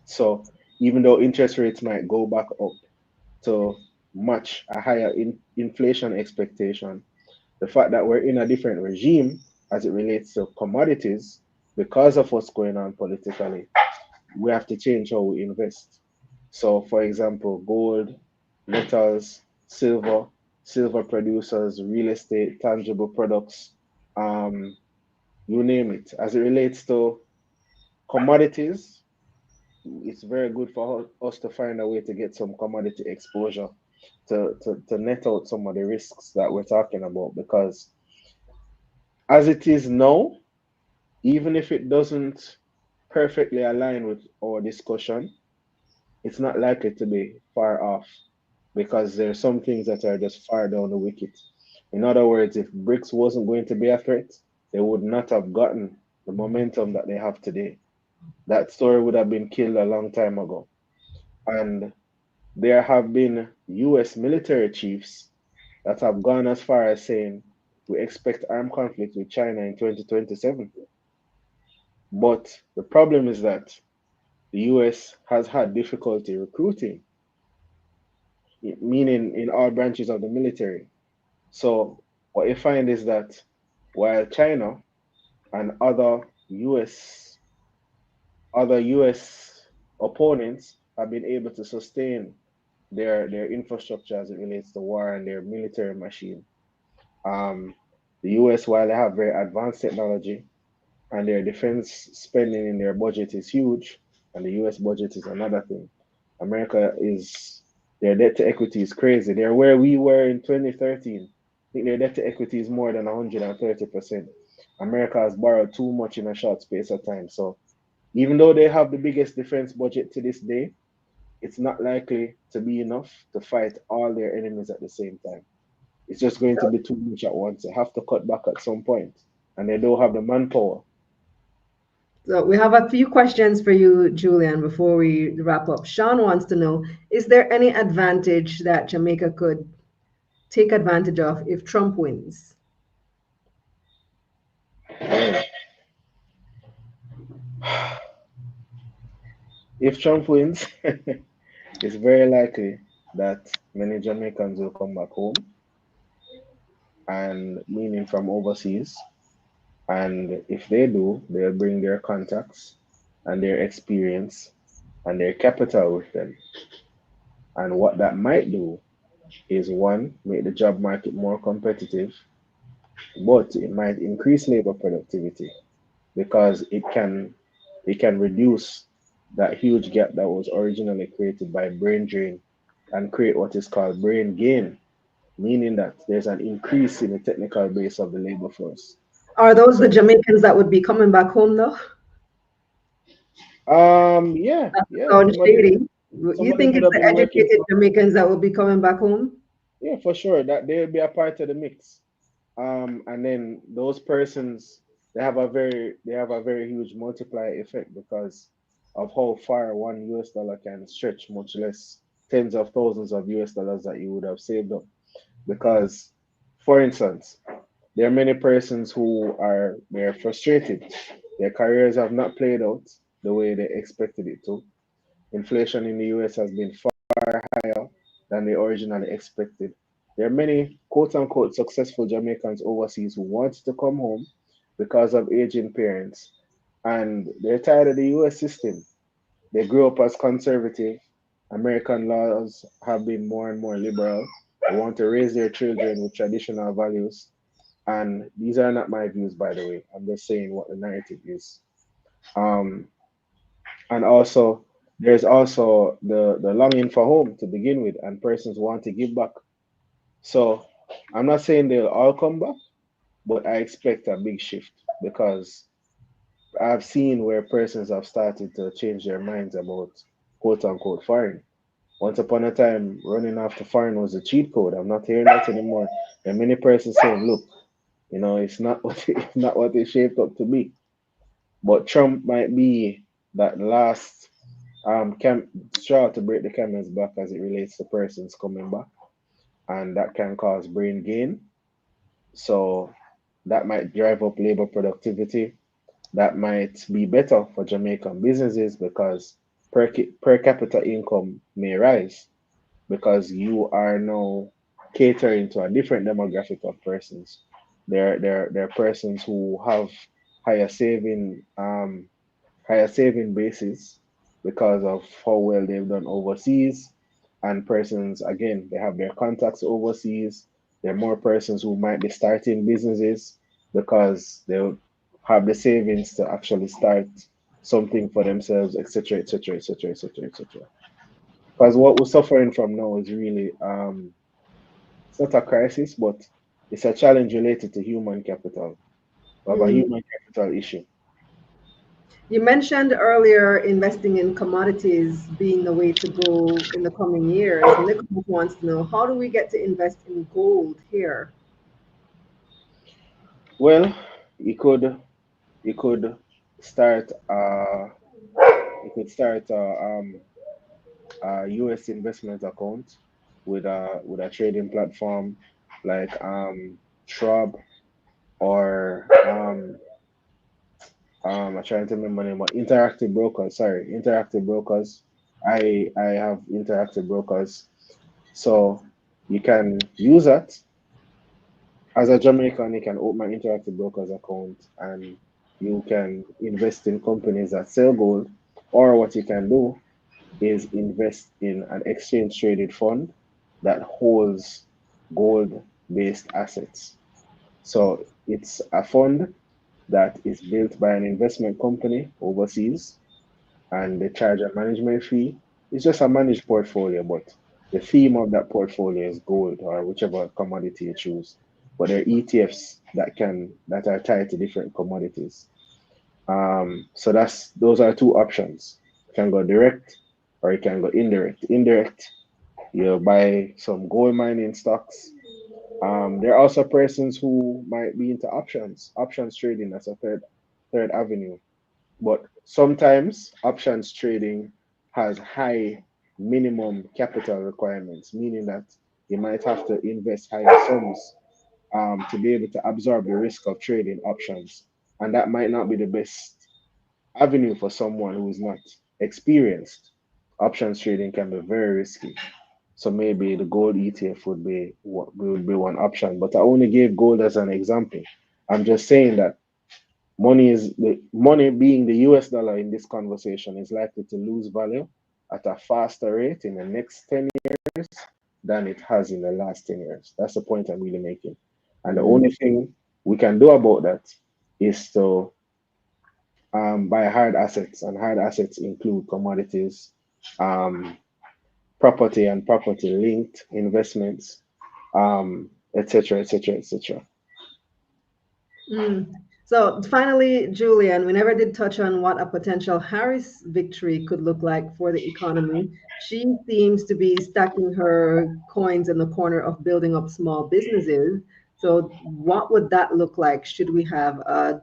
So, even though interest rates might go back up to match a higher inflation expectation, the fact that we're in a different regime as it relates to commodities because of what's going on politically, we have to change how we invest. So, for example, gold, metals, silver, silver producers, real estate, tangible products, um, you name it. As it relates to commodities, it's very good for us to find a way to get some commodity exposure to net out some of the risks that we're talking about. Because as it is now, even if it doesn't perfectly align with our discussion, it's not likely to be far off because there are some things that are just far down the wicket. In other words, if BRICS wasn't going to be a threat, they would not have gotten the momentum that they have today. That story would have been killed a long time ago. And there have been US military chiefs that have gone as far as saying we expect armed conflict with China in 2027. But the problem is that the US has had difficulty recruiting, meaning in all branches of the military. So what you find is that while China and other US opponents have been able to sustain their infrastructure as it relates to war and their military machine. The US, while they have very advanced technology and their defense spending in their budget is huge, and the US budget is another thing. America is their debt to equity is crazy. They're where we were in 2013. I think their debt to equity is more than 130%. America has borrowed too much in a short space of time. So even though they have the biggest defense budget to this day, it's not likely to be enough to fight all their enemies at the same time. It's just going to be too much at once. They have to cut back at some point, and they don't have the manpower. So we have a few questions for you, Julian, before we wrap up. Sean wants to know, is there any advantage that Jamaica could take advantage of if Trump wins? If Trump wins, it's very likely that many Jamaicans will come back home, and meaning from overseas. And if they do, they'll bring their contacts and their experience and their capital with them. And what that might do is one, make the job market more competitive, but it might increase labor productivity because it can reduce that huge gap that was originally created by brain drain and create what is called brain gain, meaning that there's an increase in the technical base of the labor force. Are those the Jamaicans that would be coming back home though? Yeah, That yeah. sounds shady. Some You of them think would it's have the been working educated for. Jamaicans that will be coming back home? Yeah, for sure. That they'll be a part of the mix. And then those persons, they have a very huge multiplier effect because of how far $1 can stretch, much less tens of thousands of US dollars that you would have saved up. Because, for instance, there are many persons who are they're frustrated. Their careers have not played out the way they expected it to. Inflation in the US has been far higher than they originally expected. There are many quote unquote successful Jamaicans overseas who want to come home because of aging parents and they're tired of the US system. They grew up as conservative. American laws have been more and more liberal. They want to raise their children with traditional values. And these are not my views, by the way. I'm just saying what the narrative is. Um, and also, there's also the longing for home to begin with, and persons want to give back. So I'm not saying they'll all come back, but I expect a big shift because I've seen where persons have started to change their minds about quote unquote foreign. Once upon a time, running after foreign was a cheat code. I'm not hearing that anymore. There are many persons saying, look, it's not it's not what it shaped up to be. But Trump might be that last straw to break the camel's back as it relates to persons coming back, and that can cause brain gain. So that might drive up labor productivity. That might be better for Jamaican businesses because per capita income may rise because you are now catering to a different demographic of persons. There are persons who have higher saving higher saving bases because of how well they've done overseas. And persons, again, they have their contacts overseas. There are more persons who might be starting businesses because they'll have the savings to actually start something for themselves, etc., etc., etc., etc., etc. Because what we're suffering from now is really it's not a crisis, but it's a challenge related to human capital. We have a Mm. human capital issue. You mentioned earlier investing in commodities being the way to go in the coming years. Nicholas wants to know, how do we get to invest in gold here? Well, you could you could start a US investment account with a trading platform like Schwab or I'm trying to remember the name, but Interactive Brokers. Sorry, Interactive Brokers. I have Interactive Brokers, so you can use that as a Jamaican. You can open an Interactive Brokers account and you can invest in companies that sell gold, or what you can do is invest in an exchange traded fund that holds gold based assets. So it's a fund that is built by an investment company overseas and they charge a management fee. It's just a managed portfolio, but the theme of that portfolio is gold or whichever commodity you choose. But there are ETFs that are tied to different commodities. So those are two options. You can go direct or you can go indirect. Indirect, you buy some gold mining stocks. There are also persons who might be into options trading as a third avenue. But sometimes options trading has high minimum capital requirements, meaning that you might have to invest higher sums to be able to absorb the risk of trading options. And that might not be the best avenue for someone who is not experienced. Options trading can be very risky. So maybe the gold ETF would be one option. But I only gave gold as an example. I'm just saying that the money being the US dollar in this conversation is likely to lose value at a faster rate in the next 10 years than it has in the last 10 years. That's the point I'm really making. And the Mm. only thing we can do about that is to buy hard assets, and hard assets include commodities, um, property and property linked investments, etc., etc., etc. Mm. So finally, Julian, we never did touch on what a potential Harris victory could look like for the economy. She seems to be stacking her coins in the corner of building up small businesses. So what would that look like should we have a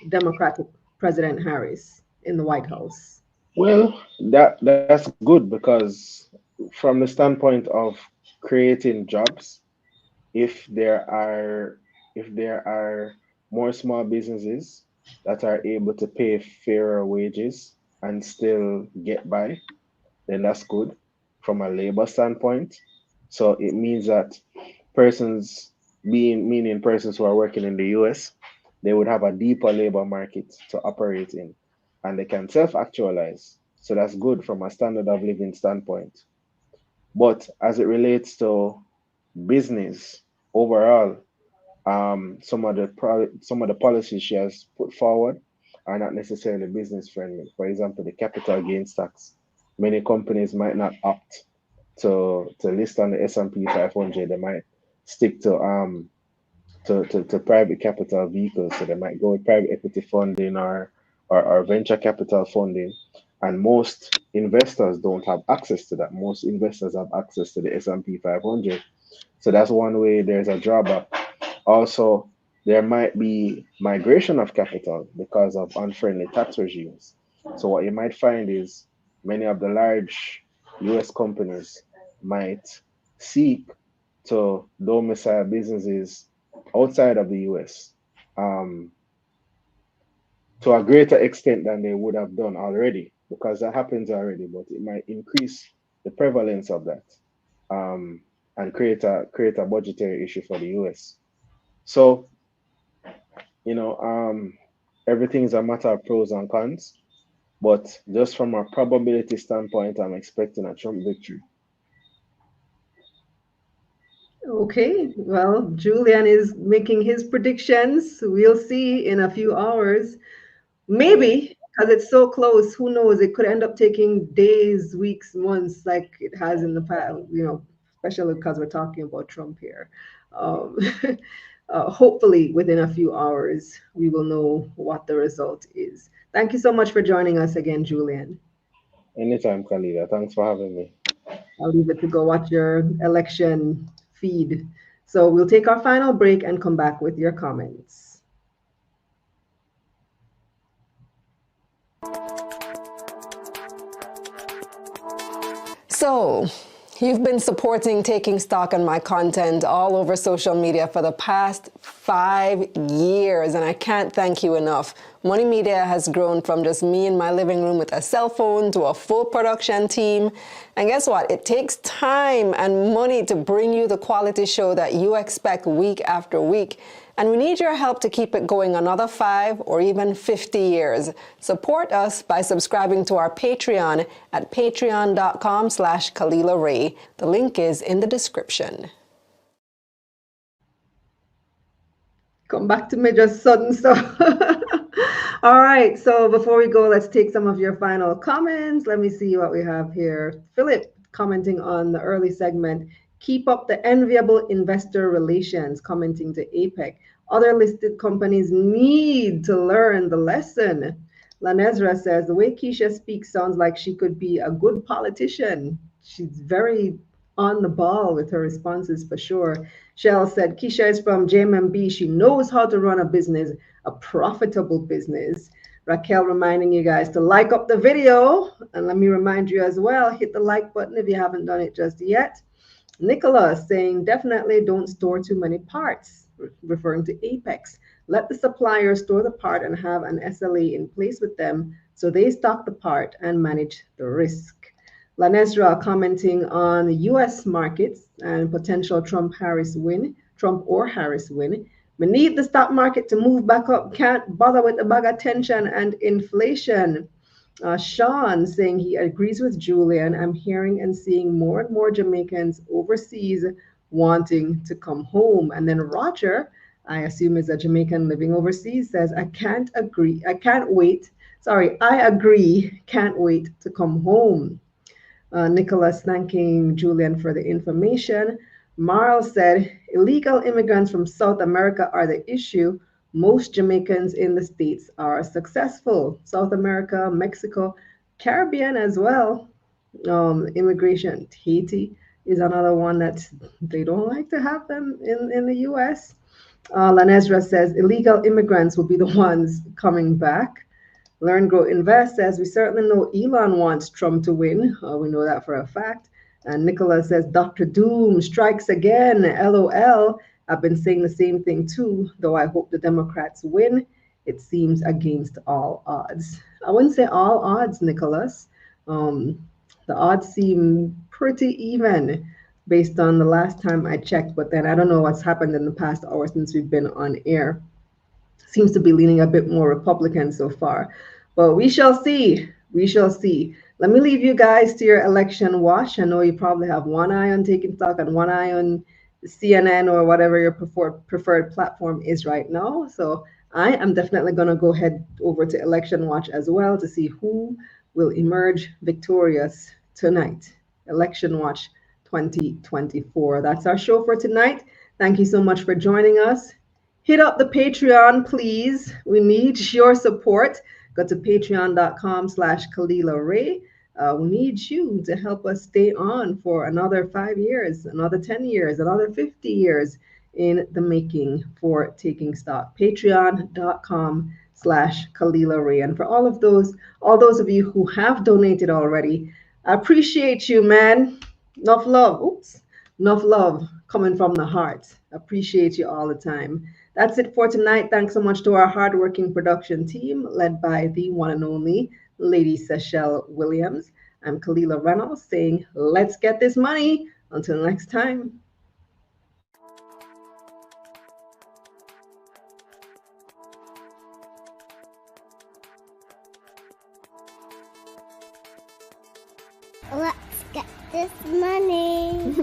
Democratic President Harris in the White House? Well, that's good because from the standpoint of creating jobs, if there are if there are more small businesses that are able to pay fairer wages and still get by, then that's good from a labor standpoint. So it means that persons meaning persons who are working in the US, they would have a deeper labor market to operate in and they can self-actualize. So that's good from a standard of living standpoint. But as it relates to business overall, some of the policies she has put forward are not necessarily business friendly. For example, the capital gains tax. Many companies might not opt to list on the S&P 500. They might stick to private capital vehicles. So they might go with private equity funding or venture capital funding. And most investors don't have access to that. Most investors have access to the S&P 500. So that's one way there's a drawback. Also, there might be migration of capital because of unfriendly tax regimes. So what you might find is many of the large US companies might seek to domicile businesses outside of the US um, to a greater extent than they would have done already, because that happens already, but it might increase the prevalence of that um, and create a budgetary issue for the US. So everything is a matter of pros and cons, but just from a probability standpoint, I'm expecting a Trump victory. Okay, well, Julian is making his predictions. We'll see in a few hours. Maybe because it's so close, who knows? It could end up taking days, weeks, months, like it has in the past, especially because we're talking about Trump here. Um, hopefully, within a few hours, we will know what the result is. Thank you so much for joining us again, Julian. Anytime, Khalida. Thanks for having me. I'll leave it to go watch your election feed. So we'll take our final break and come back with your comments. So, you've been supporting Taking Stock on my content all over social media for the past 5 years, and I can't thank you enough. Money Media has grown from just me in my living room with a cell phone to a full production team. And guess what? It takes time and money to bring you the quality show that you expect week after week. And we need your help to keep it going another 5 or even 50 years. Support us by subscribing to our Patreon at patreon.com/Kalila Ray. The link is in the description. Come back to me just sudden stuff. All right, so before we go, let's take some of your final comments. Let me see what we have here. Philip commenting on the early segment. Keep up the enviable investor relations, commenting to APEC. Other listed companies need to learn the lesson. Lanezra says, the way Kisha speaks sounds like she could be a good politician. She's very on the ball with her responses for sure. Shell said, Kisha is from JMB. She knows how to run a business, a profitable business. Raquel reminding you guys to like up the video. And let me remind you as well, hit the like button if you haven't done it just yet. Nicholas saying, definitely don't store too many parts, referring to Apex. Let the supplier store the part and have an SLA in place with them so they stock the part and manage the risk. Lanesra commenting on the US markets and potential Trump or Harris win. We need the stock market to move back up. Can't bother with the bag of tension and inflation. Sean saying he agrees with Julian. I'm hearing and seeing more and more Jamaicans overseas wanting to come home. And then Roger, I assume is a Jamaican living overseas, says, I can't wait. Sorry, I agree, can't wait to come home. Nicholas thanking Julian for the information. Marl said, illegal immigrants from South America are the issue. Most Jamaicans in the States are successful. South America, Mexico, Caribbean as well. Immigration, Haiti is another one that they don't like to have them in the US. Lanesra says illegal immigrants will be the ones coming back. Learn, Grow, Invest says we certainly know Elon wants Trump to win. We know that for a fact. And Nicola says Dr. Doom strikes again. LOL. I've been saying the same thing too, though I hope the Democrats win. It seems against all odds. I wouldn't say all odds, Nicholas. Um, the odds seem pretty even based on the last time I checked, but then I don't know what's happened in the past hour since we've been on air. Seems to be leaning a bit more Republican so far. But we shall see. We shall see. Let me leave you guys to your election watch. I know you probably have one eye on Taking Stock and one eye on CNN or whatever your preferred platform is right now. So I am definitely going to go head over to election watch as well to see who will emerge victorious tonight. Election watch 2024. That's our show for tonight. Thank you so much for joining us. Hit up the Patreon, please. We need your support. Go to patreon.com/Kalila Ray. We need you to help us stay on for another 5 years, another 10 years, another 50 years in the making for Taking Stock. Patreon.com/Kalila Ray. And for all those of you who have donated already, I appreciate you, man. Enough love. Oops. Enough love coming from the heart. Appreciate you all the time. That's it for tonight. Thanks so much to our hardworking production team, led by the one and only Lady Sechelle Williams. I'm Kalila Reynolds saying, let's get this money. Until next time. Let's get this money.